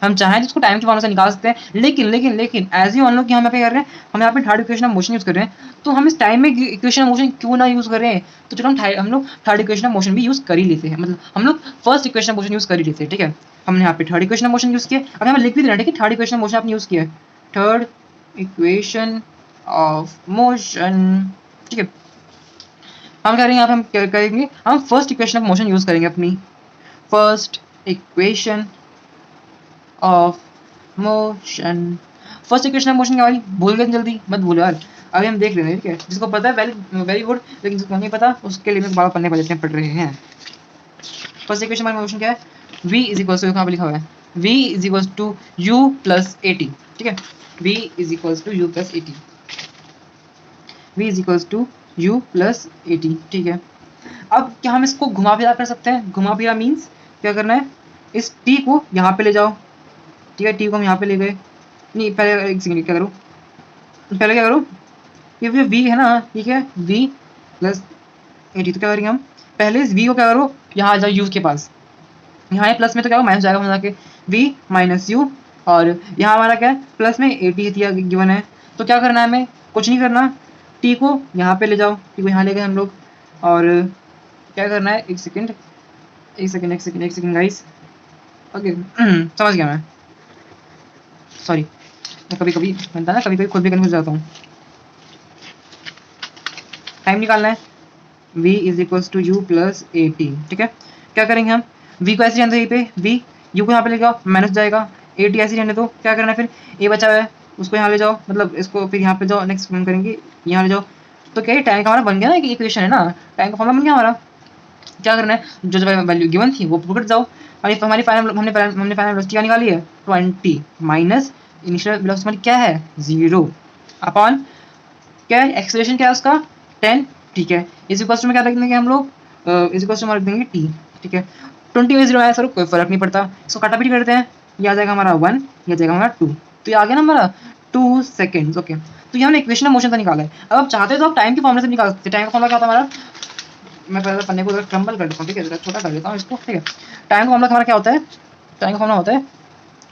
हम चाहें तो इसको टाइम के फॉर्मूला से निकाल सकते हैं, लेकिन लेकिन लेकिन एज यू मान लो कि हम यहाँ पे कर रहे हैं, हम यहाँ पे third equation of motion use कर रहे हैं, तो हम इस टाइम में इक्वेशन ऑफ मोशन क्यों ना यूज कर रहे हैं, तो चलो हम लोग थर्ड इक्वेशन ऑफ मोशन भी यूज कर ही लेते हैं, मतलब हम लोग first equation of motion use कर ही लेते हैं, ठीक है। हमने यहाँ पे third equation of motion use किया, अब हमें लिख भी देना, ठीक है, थर्ड इक्वेशन ऑफ मोशन आपने यूज किया है, थर्ड इक्वेशन ऑफ मोशन, ठीक है। हम कह रहे हैं यहाँ पे हम क्या करेंगे, हम first equation of motion use करेंगे, अपनी first equation of motion. First equation of motion क्या वाली, भूल गए जल्दी मत भूलो यार, अभी हम देख लेंगे, ठीक है। जिसको पता है वेरी वेरी गुड, लेकिन जिसको नहीं पता उसके लिए बाबा पढ़ने पड़ रहे हैं। फर्स्ट इक्वेशन ऑफ मोशन क्या है, v इज इक्वल टू, कहाँ पे लिखा हुआ है, v is equal to u plus at, ठीक है, v is equal to u plus at, v is equal to u plus at, ठीक है। अब क्या हम इसको घुमा फिरा कर सकते हैं, घुमा फिरा मीन्स क्या करना है, इस t को यहाँ पे ले जाओ, ठीक है, t को हम यहाँ पे ले गए, नहीं पहले एक सेकंड क्या करूँ, पहले क्या करूँ, ये जो v है ना, ठीक है, v प्लस at, तो क्या करेंगे हम, पहले इस v को क्या करो, यहाँ आ जाओ u के पास, यहाँ प्लस में तो क्या माइनस जाएगा जाके, v माइनस यू, और यहाँ हमारा क्या है प्लस में at दिया गिवन है, तो क्या करना है हमें, कुछ नहीं करना, t को यहाँ पे ले जाओ, t को यहाँ ले गए हम लोग, और क्या करना है, एक सेकंड गाइस, ओके समझ गया मैं, सॉरी कभी कभी बनता है ना, कभी कभी खुद भी कन्फ्यूज जाता हूँ। टाइम निकालना है, v is equal to U plus A T, ठीक है। क्या करेंगे हम, v को ऐसे रहने दो, यहीं पे v, u को यहाँ पे ले जाओ माइनस जाएगा, ए टी ऐसे रहने दो, क्या करना है फिर, a बचा हुआ है उसको यहाँ ले जाओ, मतलब इसको फिर यहाँ पे जाओ, नेक्स्ट हम करेंगे यहाँ ले जाओ, तो क्या टाइम का हमारा बन गया ना, एक इक्वेशन है ना, टाइम का फॉर्मूला बन गया हमारा। क्या करना है, जो वैल्यू गिवन थी वो पुट जाओ, हमारी फाइनल हमने फाइनल वेलोसिटी क्या निकाली है 20 माइनस इनिशियल वेलोसिटी क्या है 0 अपॉन क्या है एक्सेलरेशन क्या है उसका 10, ठीक है, इस इक्वल टू में क्या रख देंगे हम लोग, इस इक्वल टू में रख देंगे t, ठीक है। 20 में 0 आया सर, कोई फर्क नहीं पड़ता, इसको काटापीटी करते हैं, ये आ जाएगा हमारा 1, ये आ जाएगा हमारा 2, तो ये आ गया ना हमारा 2 सेकेंड्स, ओके। तो ये हमने इक्वेशन ऑफ मोशन का निकाला है। अब आप चाहते हो तो आप टाइम के फॉर्मूले से निकाल सकते हैं। टाइम का फॉर्मूला क्या होता है हमारा, मैं पहले पन्ने को क्रम्बल कर देता हूँ, ठीक है, जरा छोटा कर देता हूँ इसको, ठीक है। टाइम का फॉर्मूला हमारा क्या होता है, टाइम का फॉर्मूला होता है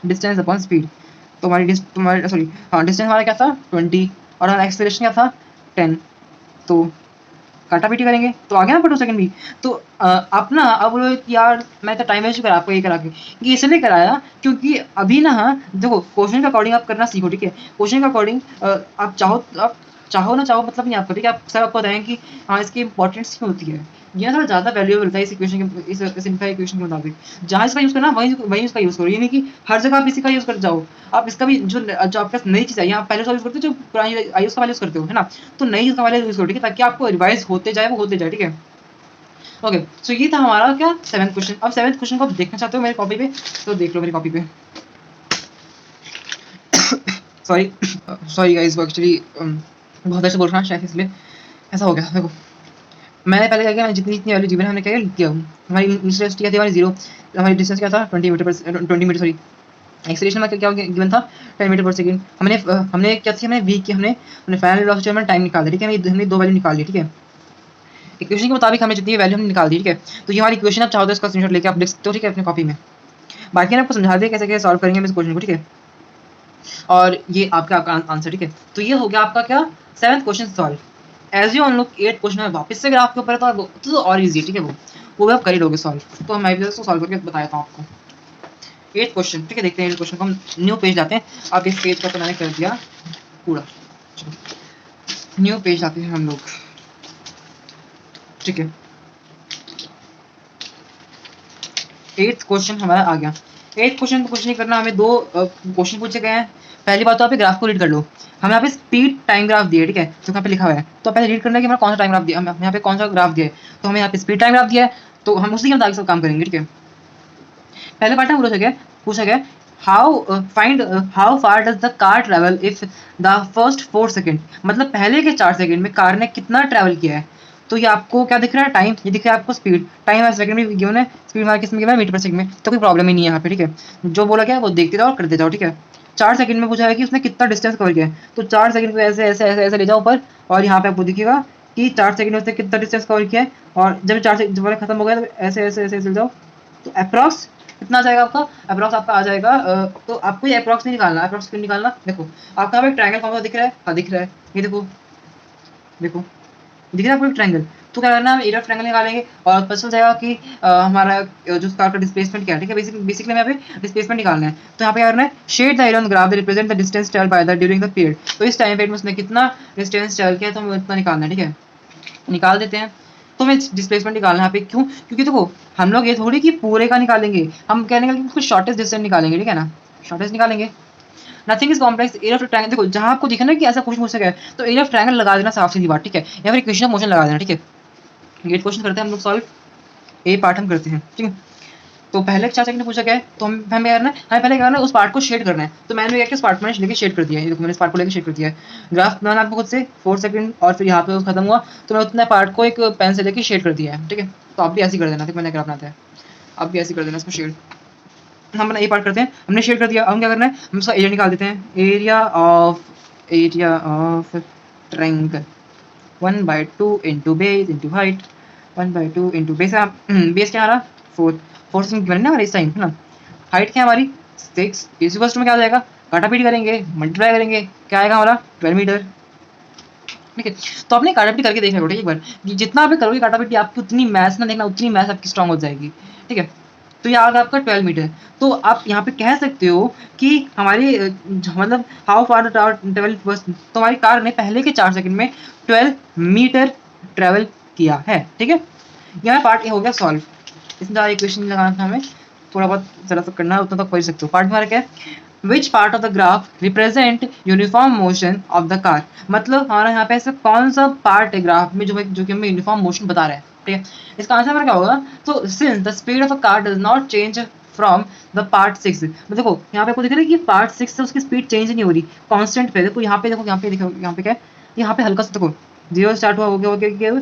डिस्टेंस अपॉन स्पीड, तो हमारी सॉरी हाँ डिस्टेंस हमारा क्या था 20 और हमारा एक्सेलरेशन क्या था 10, तो काटापीटी करेंगे तो आ गया ना पर 2 सेकंड भी। तो आप ना अब यार मैं तो टाइम वेस्ट करा आपको ये करा के, कि इसलिए कराया क्योंकि अभी ना हाँ देखो क्वेश्चन के अकॉर्डिंग आप करना सीखो, ठीक है। क्वेश्चन के अकॉर्डिंग आप चाहो ना चाहो मतलब नहीं आपको, ठीक है, आप सब आपको बताएं कि हाँ इसकी इंपॉर्टेंस क्यों होती है। ये थोड़ा ज़्यादा वैल्यूएबल था इस इक्वेशन के, इस सिंपल इक्वेशन के मुताबिक। जहाँ इसका यूज़ करना वहीं वहीं उसका यूज़ करो, ये नहीं कि हर जगह आप इसी का यूज़ कर जाओ। आप इसका भी जो जो आपके पास नई चीज़ आई है, आप पहले उसका यूज़ करते हो, जो पुरानी आई है उसका पहले यूज़ करते हो, है ना? तो नई चीज़ का पहले यूज़ करो, ठीक है? ताकि आपको रिवाइज़ होते जाए, वो होते जाए, ठीक है? ओके, सो ये था हमारा क्या 7th क्वेश्चन। अब 7th क्वेश्चन को आप देखना चाहते हो मेरी कॉपी पे, तो देख लो मेरी कॉपी पे। सॉरी सॉरी गाइस, वो एक्चुअली बहुत देर से बोल रहा हूँ शायद इसलिए ऐसा हो गया। देखो, मैंने पहले क्या किया, जितनी जितनी वैल्यू गिवन है हमने क्या किया, हमारी इनिशियल क्या थी, हमारी 0, हमारी डिस्टेंस क्या था 20 मीटर पर 20 मीटर, सॉरी एक्सेलरेशन में क्या गिवन था 10 मीटर पर सेकंड। हमने क्या थी, हमने वी की हमने फाइनल वेलोसिटी में टाइम निकाल दिया, ठीक है? हमने दो वैल्यू निकाल ली, ठीक है? इक्वेशन के मुताबिक हमने जितनी वैल्यू हमने निकाल दी, ठीक है? तो ये हमारी इक्वेशन, आप चाहो तो इसका स्क्रीनशॉट लेके आप लिख सकते हो, ठीक है, अपनी कॉपी में। बाकी मैं आपको समझा दिया कैसे कैसे सॉल्व करेंगे हम इस क्वेश्चन को, ठीक है? और ये आपका आंसर, ठीक है? तो ये हो गया आपका क्या 7th question solve. As you on look 8th question में वापस से ग्राफ के ऊपर है, तो और इजी है, ठीक है? वो भी आप कर ही लोगे सॉल्व। तो मैं भी इसको सॉल्व करके बताया था आपको 8th क्वेश्चन, ठीक है? देखते हैं 8th क्वेश्चन को। हम न्यू पेज लाते हैं। अब इस पेज का तो मैंने कर दिया पूरा, न्यू पेज लाते हैं हम लोग, ठीक है? 8th क्वेश्चन हमारा आ गया। 8th क्वेश्चन को कुछ नहीं करना, हमें दो क्वेश्चन पूछे गए हैं। पहली बात तो आप ग्राफ को रीड कर लो। हमें यहाँ पे स्पीड टाइम ग्राफ दिया है, ठीक है? जो यहाँ पे लिखा हुआ है, तो पहले रीड करना है कि हमें कौन सा टाइम ग्राफ दिया, हम यहाँ पे कौन सा ग्राफ दिया है। तो हमें यहाँ पे स्पीड टाइम ग्राफ दिया है, तो हम उसी के मुताबिक सब काम करेंगे, ठीक है? पहले पार्ट में पूछा गया how far does the car travel if the first 4 second, मतलब पहले के 4 सेकंड में कार ने कितना ट्रेवल किया है। तो ये आपको क्या दिख रहा है, टाइम, ये दिख रहा है आपको स्पीड, टाइम है सेकंड में गिवन है, स्पीड हमारा किसमें गिवन है, मीटर पर सेकंड में। तो कोई प्रॉब्लम ही नहीं है यहाँ पे, ठीक है? जो बोला गया वो देखते जाओ और करते जाओ, ठीक है? 4 सेकंड में पूछा है कि उसने कितना डिस्टेंस कवर किया है, तो 4 सेकंड को ऐसे ऐसे ऐसे ऐसे ले जाओ ऊपर, और यहाँ पे आपको दिखेगा कि 4 सेकंड में उसने कितना डिस्टेंस कवर किया है। और जब 4 सेकंड जब खत्म हो गया तो ऐसे ऐसे ऐसे ले जाओ, तो अप्रॉक्स कितना आ जाएगा आपका, अप्रॉक्स आपका आ जाएगा तो आपको ये अप्रॉक्स नहीं निकालना, अप्रॉक्स क्यों निकालना, देखो आपका एक ट्रायंगल फॉर्म दिख रहा है, हाँ दिख रहा है, ये देखो देखो दिख रहा है आपको एक ट्रायंगल। तो क्या करना है, हम एरिया ऑफ ट्रायंगल निकालेंगे और पता चल जाएगा कि हमारा जो कार का डिस्प्लेसमेंट क्या है, ठीक है? बेसिकली यहाँ पे डिस्प्लेसमेंट निकालना है। तो यहाँ पे क्या करना है, shade the area on graph that represent the distance travelled by the during the period. तो इस टाइम पीरियड में उसने कितना डिस्टेंस ट्रैवल किया, तो हमें इतना निकालना है, ठीक है? निकाल देते हैं। तो हमें डिस्प्लेसमेंट निकालना है यहाँ पे, क्यों? क्योंकि देखो हम लोग ये थोड़ी कि पूरे का निकालेंगे, हम क्या निकालेंगे, कुछ शॉर्टेस्ट डिस्टेंस निकालेंगे, ठीक है ना? शॉर्टेस्ट निकालेंगे। Nothing is complex, area of triangle, देखो जहाँ आपको दिखे ना कि ऐसा कुछ पूछ सके, तो एरिया ऑफ ट्रायंगल लगा देना, साफ सीधी बात, ठीक है? या फिर इक्वेशन ऑफ मोशन लगा देना, ठीक है? ये क्वेश्चन करते हैं हम लोग सॉल्व, ए पार्ट हम करते हैं, ठीक है? तो पहले 4 सेकंड में पूछा गया है, तो हमें करना है, हमें पहले करना है उस पार्ट को शेड करना है। तो मैंने क्या किया, उस पार्ट में लेके शेड कर दिया है, ये देखो मैंने इस पार्ट को लेके शेड कर दिया है। ग्राफ बनाना आपको खुद से 4 सेकंड और फिर यहाँ पे खत्म हुआ, तो मैं उतना पार्ट को एक पेन से लेके शेड कर दिया है, ठीक है? तो आप भी ऐसे कर देना, ठीक? मैंने ग्राफ बनाता है, आप भी ऐसे कर देना इसको शेड। हम अपना ए पार्ट करते हैं, हमने शेड कर दिया। अब हम क्या करना है, हम इसका एरिया निकाल देते हैं, area of triangle 1/2 into base into height, 1/2 into base, base क्या हमारा 4 से ना हमारे इस टाइम, है ना? हाइट क्या हमारी 6, इसी फर्स्ट में क्या आ जाएगा, काटापीट करेंगे, मल्टीप्लाई करेंगे, क्या आएगा हमारा 12 मीटर, ठीक है? तो आपने काटापीट करके देख लो, ठीक है? एक बार जितना आप करोगे काटापीट, आपकी उतनी मैथ्स ना देखना, उतनी मैथ्स आपकी स्ट्रांग हो जाएगी, ठीक है? तो ये आ गया आपका 12 मीटर। तो आप यहाँ पे कह सकते हो कि हमारी मतलब हाउ फार ट्रेवल, तो हमारी कार ने पहले के 4 सेकंड में 12 मीटर ट्रेवल किया है, ठीक है? यहाँ पार्ट ए हो गया सॉल्व। इसमें ज़्यादा इक्वेशन लगाना था हमें, थोड़ा बहुत ज़रा सा करना है, उतना तक पढ़ सकते हो। पार्ट हमारा क्या है, which part of the graph represent uniform motion of the car, मतलब हमारा यहाँ पे ऐसा कौन सा पार्ट है ग्राफ में जो कि हमें यूनिफॉर्म मोशन बता रहा है, ठीक है? इसका आंसर हमारा क्या होगा, तो since the speed of a car does not change from the part 6, देखो यहाँ पे आपको दिख रहा है कि पार्ट 6 से उसकी स्पीड चेंज नहीं हो रही, कांस्टेंट पे। देखो यहाँ पे, देखो यहाँ पे, देखो यहाँ पे क्या है, यहाँ पे हल्का सा देखो 0 स्टार्ट हुआ, हो गया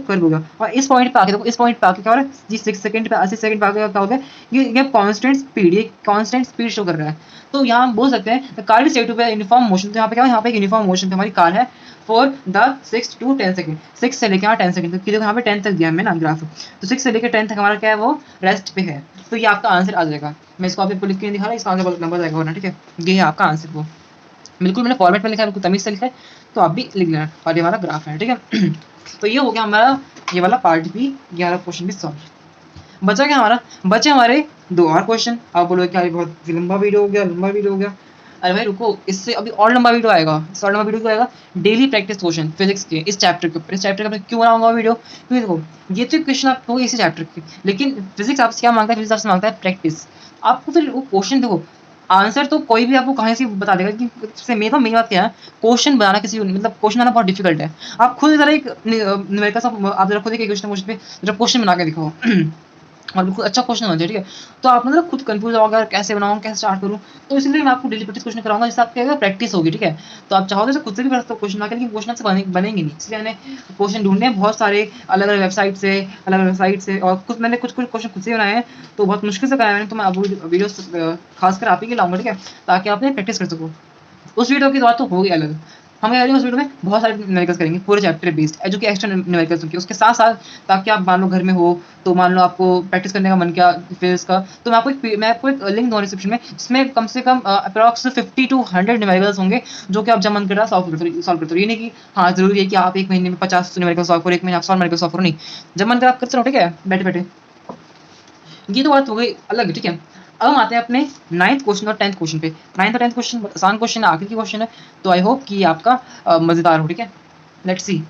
कर्व हो गया, और इस पॉइंट पे आके देखो, इस पॉइंट पे आके क्या हो रहा है जी, 6 सेकंड पे 80 सेकंड पे आके क्या हो गया, ये कांस्टेंट स्पीड, ये कांस्टेंट स्पीड शो कर रहा है। तो यहाँ हम बोल सकते हैं car is state to be uniform motion. तो यहाँ पे क्या है, यहाँ पे यूनिफॉर्म मोशन पे हमारी कार है फॉर द 6 to 10 सेकंड, 6 से लेकर 10 सेकंड तक, देखो यहाँ पे 10 तक दिया हमें ना ग्राफ, तो 6 से लेकर 10 तक हमारा क्या है, वो रेस्ट पे है। तो ये आपका आंसर आ जाएगा। मैं इसको आपको लिख के नहीं दिखा रहा, इसका आंसर नंबर जाएगा वरना, ठीक है? ये है आपका आंसर, वो बिल्कुल मैंने फॉर्मेट में लिखा है, बिल्कुल तमीज से लिखा है, तो आप भी लिख लेना। और ये हमारा ग्राफ है, ठीक है? तो ये हो गया हमारा ये वाला पार्ट भी, ये वाला क्वेश्चन भी सॉल्व। बचा क्या हमारा, बचे हमारे 2 और क्वेश्चन। आप बोलोगे क्या बहुत लंबा वीडियो हो गया, लंबा वीडियो हो गया। अरे भाई रुको, इससे अभी और लंबा वीडियो आएगा, इससे और लंबा वीडियो आएगा डेली प्रैक्टिस क्वेश्चन फिजिक्स के इस चैप्टर के ऊपर। इस चैप्टर का मैं क्यों बनाऊंगा वीडियो, क्योंकि देखो ये तो क्वेश्चन आपको इसी चैप्टर के, लेकिन फिजिक्स आपसे क्या मांगता है, फिजिक्स आपसे मांगता है प्रैक्टिस। आपको फिर वो क्वेश्चन देखो, आंसर तो कोई भी आपको कहीं से बता देगा कि सबसे मेन बात क्या है, क्वेश्चन बनाना किसी मतलब क्वेश्चन बनाना बहुत डिफिकल्ट है। आप खुद जरा एक न्यूमेरिकल सा आप जरा खुद एक क्वेश्चन पे जरा क्वेश्चन बना के दिखाओ और बिल्कुल अच्छा क्वेश्चन होना चाहिए, ठीक है। तो आप मतलब खुद कंफ्यूज होगा कैसे बनाऊँ, कैसे स्टार्ट करूँ, तो इसलिए मैं आपको डेली प्रैक्टिस क्वेश्चन कराऊंगा, जिससे आपकी प्रैक्टिस होगी, ठीक है। तो आप चाहो तो खुद से भी कर सकते हो क्वेश्चन बनाकर, लेकिन क्वेश्चन से बनेंगे नहीं, इसलिए मैंने क्वेश्चन ढूंढने हैं बहुत सारे अलग अलग वेबसाइट से, और कुछ मैंने कुछ क्वेश्चन खुद से बनाए हैं, तो बहुत मुश्किल से कराया मैंने। तो मैं अब वीडियो खासकर आप ही के लाऊंगा, ठीक है, ताकि आप प्रैक्टिस कर सको। उस वीडियो की बात तो होगी अलग, हम क्या करेंगे उस वीडियो में बहुत सारे न्यूमेरिकल्स करेंगे पूरे चैप्टर बेस्ड, जो कि एक्स्ट्रा न्यूमेरिकल्स होंगे उसके साथ साथ, ताकि आप मान लो घर में हो तो मान लो आपको प्रैक्टिस करने का मन किया फिजिक्स का, तो मैं आपको एक लिंक दूंगा डिस्क्रिप्शन में, जिसमें कम से कम अप्रॉक्स 50 to 100 न्यूमेरिकल्स होंगे, जो कि आप जब मन कर रहा सॉल्व करते हो। ये नहीं कि हाँ जरूरी है कि आप एक महीने में 50 न्यूमेरिकल सॉल्व करो, एक महीने आप 100 न्यूमेरिकल सॉल्व करो, नहीं, जब मन कर आप करते रहो, ठीक है, बैठे बैठे। ये तो बात हो गई अलग, ठीक है। अब हम आते हैं अपने 9th क्वेश्चन और 10th क्वेश्चन पे। 9th और 10th क्वेश्चन आसान क्वेश्चन है, आखिर की क्वेश्चन है, तो आई होप कि आपका मजेदार हो, ठीक है। Let's see.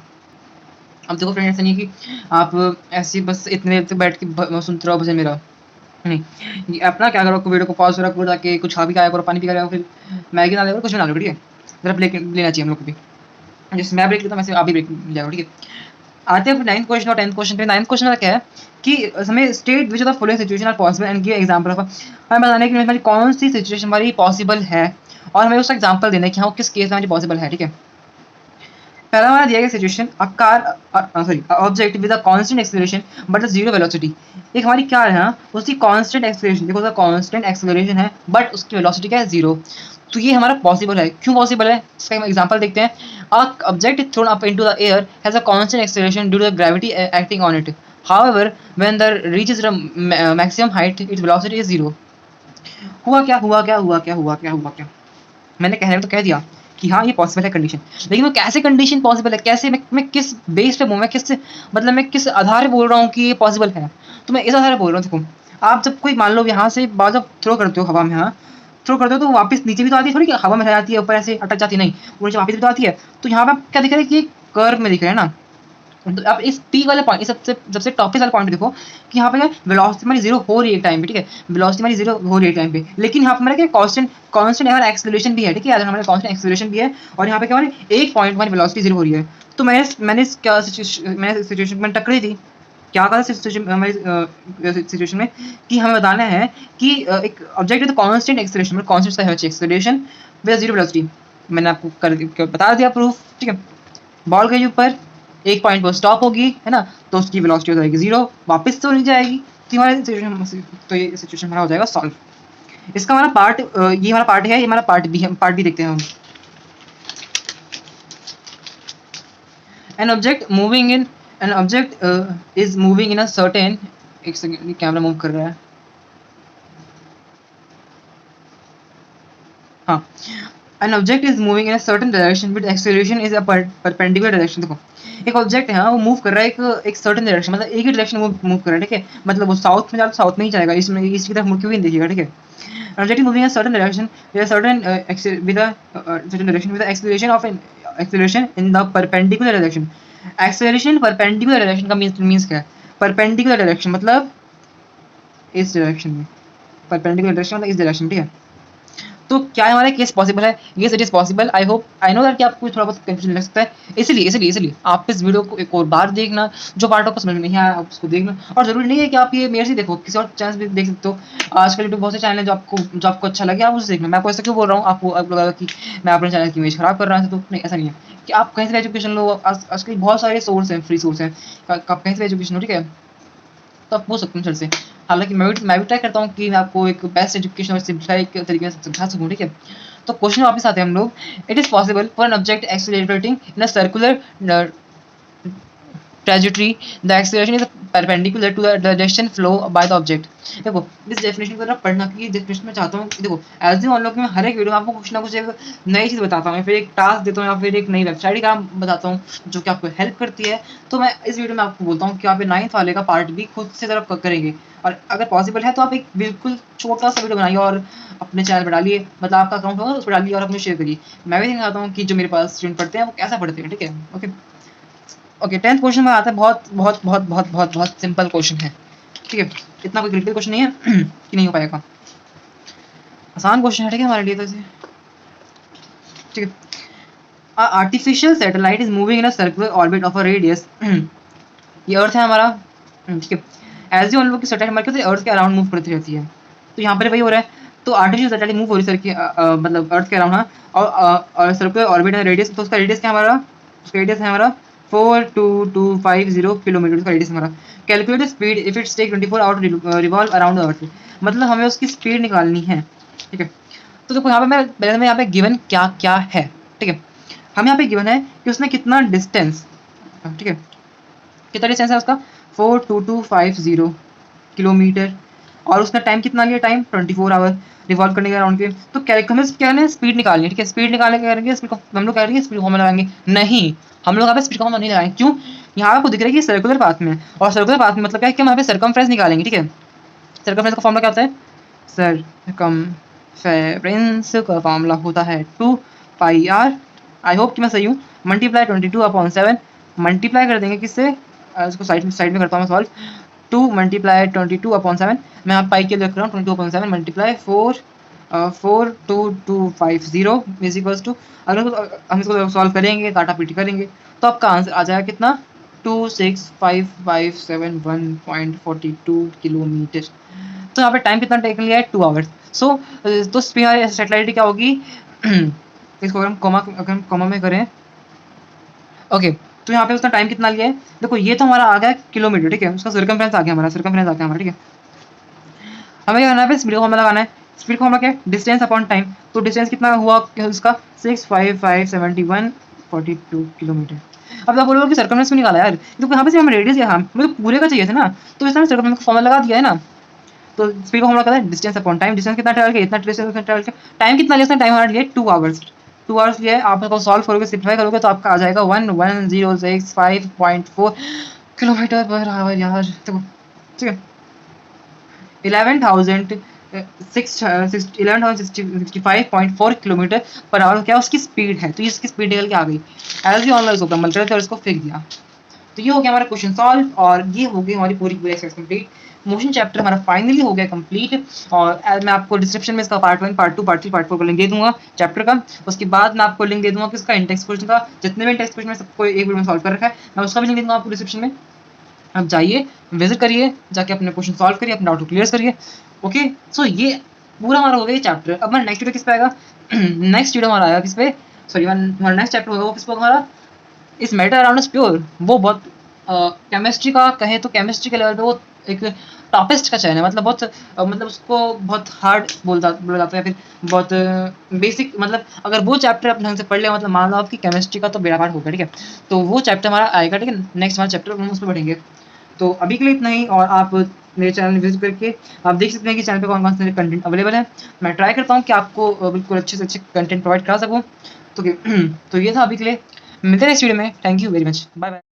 अब देखो फ्रेंड, ऐसा नहीं है कि आप ऐसे बस इतने देर तक बैठ के सुनते रहो भजन मेरा, नहीं। ये अपना क्या करो, वीडियो को पॉज करो, जाके कुछ खा भी खाया करो, पानी पी खाया, फिर मैगी ना ले, कुछ भी ना लो, ठीक है। जरा ब्रेक लेना चाहिए हम लोग को भी, जैसे मैं ब्रेक लेता हूँ वैसे आप भी ब्रेक ले जाओ, ठीक है। आते हैं 9th क्वेश्चन और 10th क्वेश्चन पे। 9th क्वेश्चन का क्या है कि हमें state which of the following situation are possible and give example of, हमें बताना है कि हमारी कौन सी सिचुएशन हमारी पॉसिबल है, और हमें उसका एग्जांपल देना है कि हाँ किस केस में हमारी पॉसिबल है, ठीक है। पहला हमारा दिया गया situation, a car sorry object with a constant acceleration but a zero velocity. एक हमारी कार है, उसकी कांस्टेंट एक्सेलरेशन, देखो उसका कांस्टेंट एक्सेलरेशन है बट उसकी वेलोसिटी क्या है, जीरो। तो ये हमारा पॉसिबल है, क्यों पॉसिबल है इसका हम एग्जांपल देखते हैं। A object thrown up into the air has a constant acceleration due to the gravity acting on it, however when the reaches the maximum height its velocity is zero. हुआ क्या, मैंने कहने में तो कह दिया कि हाँ ये पॉसिबल है कंडीशन, लेकिन वो कैसे कंडीशन पॉसिबल है, कैसे मैं किस बेस पे मैं किस मतलब मैं किस आधार पे बोल रहा हूँ कि ये पॉसिबल है। तो मैं इस आधार पे बोल रहा हूँ, देखो आप जब कोई मान लो यहाँ से बाल जब थ्रो करते हो हवा में, हाँ थ्रो करते हो तो वापस नीचे भी तो आती है, थोड़ी कि हवा में रह जाती है, ऊपर ऐसे अटक जाती नहीं, वो नीचे वापस भी तो आती है। तो यहाँ पे आप क्या दिख रहा है कि कर्व में दिख रहा है ना। तो आप इस पी वाले पॉइंट, सबसे सबसे टॉपिक वाले पॉइंट देखो कि यहाँ पे क्या वेलोसिटी हमारी जीरो हो रही है टाइम पे, ठीक है, वेलोसिटी हमारी जीरो हो रही है टाइम पे, लेकिन यहाँ पे हमारा क्या कांस्टेंट कांस्टेंट हमारा एक्सेलरेशन भी है, ठीक है, हमारा कांस्टेंट एक्सेलरेशन भी है, और यहाँ पे क्या हमारी एक पॉइंट हमारी वेलोसिटी जीरो हो रही है। तो मैंने क्या सिचुएशन में टकरी थी, क्या कहा सिचुएशन हमारी सिचुएशन में कि हमें बताना है कि एक ऑब्जेक्ट विद कांस्टेंट एक्सेलरेशन, मतलब कांस्टेंट का है एक्सेलरेशन विद जीरो वेलोसिटी। मैंने आपको बता दिया प्रूफ, ठीक है। बॉल गई ऊपर, एक पॉइंट पर स्टॉप होगी, है ना, तो उसकी वेलोसिटी हो जाएगी जीरो, वापस तो नहीं जाएगी, तो हमारा सिचुएशन, तो ये सिचुएशन हमारा हो जाएगा सॉल्व। इसका हमारा पार्ट, ये हमारा पार्ट है, ये हमारा पार्ट बी है, पार्ट बी देखते हैं हम। An object is moving in a certain, एक सेकंड कैमरा मूव कर रहा है, हाँ। An object is moving in a certain direction with acceleration is a perpendicular direction. देखो एक ऑब्जेक्ट है, हाँ वो मूव कर रहा है एक सर्टेन डायरेक्शन, मतलब एक ही डायरेक्शन मूव कर रहा है, ठीक है, मतलब वो साउथ में जाए तो साउथ में ही जाएगा, इसमें ईस्ट की तरफ मुड़ के भी नहीं देखिएगा, ठीक है। Object is moving in a certain direction with a certain direction with acceleration of an acceleration in the perpendicular direction. Acceleration perpendicular direction का मींस क्या है, परपेंडिकुलर डायरेक्शन मतलब इस डायरेक्शन में, परपेंडिकुलर डायरेक्शन मतलब इस डायरेक्शन, ठीक है। तो क्या हमारा केस पॉसिबल है, ये it is possible. I hope I know that कि आपको थोड़ा बहुत कंफ्यूजन लग सकता है, इसलिए आप इस वीडियो को एक और बार देखना, जो पार्ट आपको समझ में नहीं आया आप उसको देखना, और जरूरी नहीं है कि आप ये मेरे से देखो, किसी और चैनल से भी देख सकते हो। आजकल यूट्यूब बहुत से चैनल है जो आपको अच्छा लगे आप उसे देखना। मैं आपको ऐसा क्यों बोल रहा हूँ, आपको लगा कि मैं अपने चैनल की इमेज खराब कर रहा हूँ, तो नहीं, ऐसा नहीं है कि आप कहीं से भी एजुकेशन लो। आजकल बहुत सारे सोर्स हैं, फ्री सोर्स हैं, आप कहीं से भी एजुकेशन लो, ठीक है, तो आप पूछ सकते हैं से। हालांकि मैं भी ट्राई करता हूँ कि मैं आपको एक बेस्ट एजुकेशन और सिंप्लाई तरीके से समझा सकूँ, ठीक है। तो क्वेश्चन वापस आते हैं हम लोग। It is possible for an object accelerating in a circular trajectory, the acceleration is perpendicular to the direction flow by the object। देखो इस डेफिनेशन को जरा पढ़ना, कि डेफिनेशन में चाहता हूँ, देखो एज ऑन लॉक में हर एक वीडियो में आपको कुछ ना कुछ एक नई चीज़ बताता हूँ, फिर एक टास्क देता हूँ, या फिर एक नई वेबसाइट का नाम बताता हूँ जो कि आपको हेल्प करती है। तो मैं इस वीडियो में आपको बोलता हूँ कि आप 9th वाले का पार्ट भी खुद से जरा करेंगे, और अगर पॉसिबल है तो आप एक बिल्कुल छोटा सा वीडियो बनाइए और अपने चैनल पर डालिए, मतलब आपका अकाउंट होगा उस पर डालिए और अपने शेयर करिए। मैं भी दिखाता हूँ कि जो मेरे पास स्टूडेंट पढ़ते हैं वो कैसा पढ़ते हैं, ठीक है। ओके ओके 10th क्वेश्चन में आता है, बहुत बहुत बहुत बहुत बहुत बहुत सिंपल क्वेश्चन है, ठीक है। इतना कोई क्रिटिकल क्वेश्चन नहीं है कि नहीं हो पाएगा, आसान क्वेश्चन है, ठीक है हमारे लिए तो इसे, ठीक है। Artificial satellite is moving in a circular orbit of a radius, ये अर्थ है हमारा, ठीक है। एज हम लोग की सैटेलाइट हमारे अर्थ के अराउंड मूव करती रहती है, तो यहाँ पर वही हो रहा है। तो आर्टिफिशियल सैटेलाइट मूव हो रही है मतलब अर्थ के अराउंड, और सर्कुलर ऑर्बिट है रेडियस, तो उसका रेडियस क्या हमारा, उसका रेडियस है हमारा 42250 किलोमीटर का रेडियस हमारा। Calculate speed if its take 24 hour revolve around earth, मतलब हमें उसकी स्पीड निकालनी है, ठीक है। तो देखो यहाँ पे मैं पहले में यहाँ पे गिवन क्या क्या है, ठीक है। हम यहाँ पे गिवन है कि उसने कितना डिस्टेंस, ठीक है, कितना डिस्टेंस है उसका 42250 किलोमीटर, और उसने टाइम कितना लिया, टाइम 24 आवर रिवॉल्व करने के अराउंड के। तो हमें क्या है, स्पीड निकालनी है, ठीक है। स्पीड निकालने के करेंगे, स्पीड को हम लोग करेंगे स्पीड फॉर्मूला लगाएंगे, नहीं हम लोग यहाँ पे स्पीड फॉर्मूला नहीं लगाएंगे, क्यों, यहाँ पे आपको दिख रहा है कि सर्कुलर पाथ में, और सर्कुलर पाथ में मतलब क्या है कि हम यहाँ पे सर्कमफ्रेंस निकालेंगे, ठीक है। सर्कमफ्रेंस का फॉर्मूला क्या होता है, सर्कमफ्रेंस का फॉर्मूला होता है 2 पाई आर, आई होप कि मैं सही हूँ, मल्टीप्लाई 22/7, मल्टीप्लाई कर देंगे किससे, इसको साइड में करता हूँ मैं सॉल्व, 2 मल्टीप्लाई 22/7, मैं आप पाई के लिए रख रहा हूँ 22/7 मल्टीप्लाई 42250 इज इक्वल्स टू, अगर हम इसको सॉल्व करेंगे, काटा पीटी करेंगे, तो आपका आंसर आ जाएगा कितना 265,571.42 किलोमीटर। तो यहाँ पे टाइम कितना टेक लिया है 2 आवर्स। सो तो सैटेलाइट क्या होगी इसको अगर हम कॉमा में करें, ओके तो यहाँ पे उसका टाइम कितना लिया है, देखो ये तो हमारा आ गया किलोमीटर, ठीक है, उसका सर्कमफ्रेंस आ गया हमारा, सर्कमफ्रेंस आ गया हमारा, ठीक है। हमें क्या करना है, स्पीड फॉर्मूला लगाना है, स्पीड फॉर्मूला क्या है, डिस्टेंस अपॉन टाइम, तो डिस्टेंस कितना हुआ उसका 65571.42 किलोमीटर। अब आप बोलोगे कि सर्कमफ्रेंस क्यों निकाला यार, तो यहाँ पे से हमें रेडियस यहाँ मुझे पूरे का चाहिए था ना, तो इसमें सर्कमफ्रेंस का फॉर्मूला लगा दिया है ना। तो स्पीड का फॉर्मूला क्या है, डिस्टेंस अपॉन टाइम, डिस्टेंस कितना ट्रैवल किया, इतना डिस्टेंस ट्रैवल किया, टाइम कितना लिया, टाइम हमारा लिया 2 आवर्स, 2 आवर्स लिया है। आप इसको सॉल्व करोगे, सिंप्लीफाई करोगे, तो आपका आ जाएगा 11065.4 किलोमीटर पर आवर यार, देखो ठीक है। 11,065.4 किलोमीटर पर आवर क्या उसकी स्पीड है, तो ये इसकी स्पीड निकल के आ गई। एज यू ऑनलाइन इसको कम्पल करते और इसको फेंक दिया, तो ये हो गया हमारा क्वेश्चन सॉल्व, और ये हो गई हमारी पूरी एक्सरसाइज कंप्लीट। मोशन चैप्टर हमारा फाइनली हो गया कंप्लीट, और मैं आपको डिस्क्रिप्शन में इसका पार्ट 1, पार्ट 2, पार्ट 3, पार्ट 4 का लिंक दे दूंगा चैप्टर का। उसके बाद मैं आपको लिंक दे दूंगा कि इसका इंटेक्स क्वेश्चन का, जितने भी इंटेक्स क्वेश्चन में सबको एक वीडियो में सॉल्व कर रखा है, मैं उसका भी लिंक दे दूंगा आपको डिस्क्रिप्शन में। आप जाइए, विजिट करिए, जाके अपने क्वेश्चन सॉल्व करिए, अपने डाउट को क्लियर करिए। ओके सो ये पूरा हमारा हो गया ये चैप्टर। अब हमारा नेक्स्ट वीडियो किस पे आएगा, नेक्स्ट वीडियो हमारा आएगा किस पे, सॉरी हमारा नेक्स्ट चैप्टर होगा किस पे हमारा, इस मैटर अराउंड अस प्योर। वो बहुत केमिस्ट्री का कहें तो केमिस्ट्री के लेवल पे वो एक टॉपेस्ट का चयन है, मतलब बहुत मतलब उसको बहुत हार्ड बोला जाता है, फिर बहुत बेसिक, मतलब अगर वो चैप्टर आप ढंग से पढ़ ले, मतलब मान लो आपकी केमिस्ट्री का तो बेड़ा पार होगा, ठीक है। तो वो चैप्टर हमारा आएगा, ठीक है, नेक्स्ट हमारा चैप्टर हम उस पर पढ़ेंगे। तो अभी के लिए इतना ही, और आप मेरे चैनल विजिट करके आप देख सकते हैं कि चैनल पे कौन कौन से कंटेंट अवेलेबल है। मैं ट्राई करता हूँ कि आपको बिल्कुल अच्छे से अच्छे कंटेंट प्रोवाइड करा सकूँ। तो ये था अभी के लिए, मिलते हैं नेक्स्ट वीडियो में। Thank you very much, bye bye.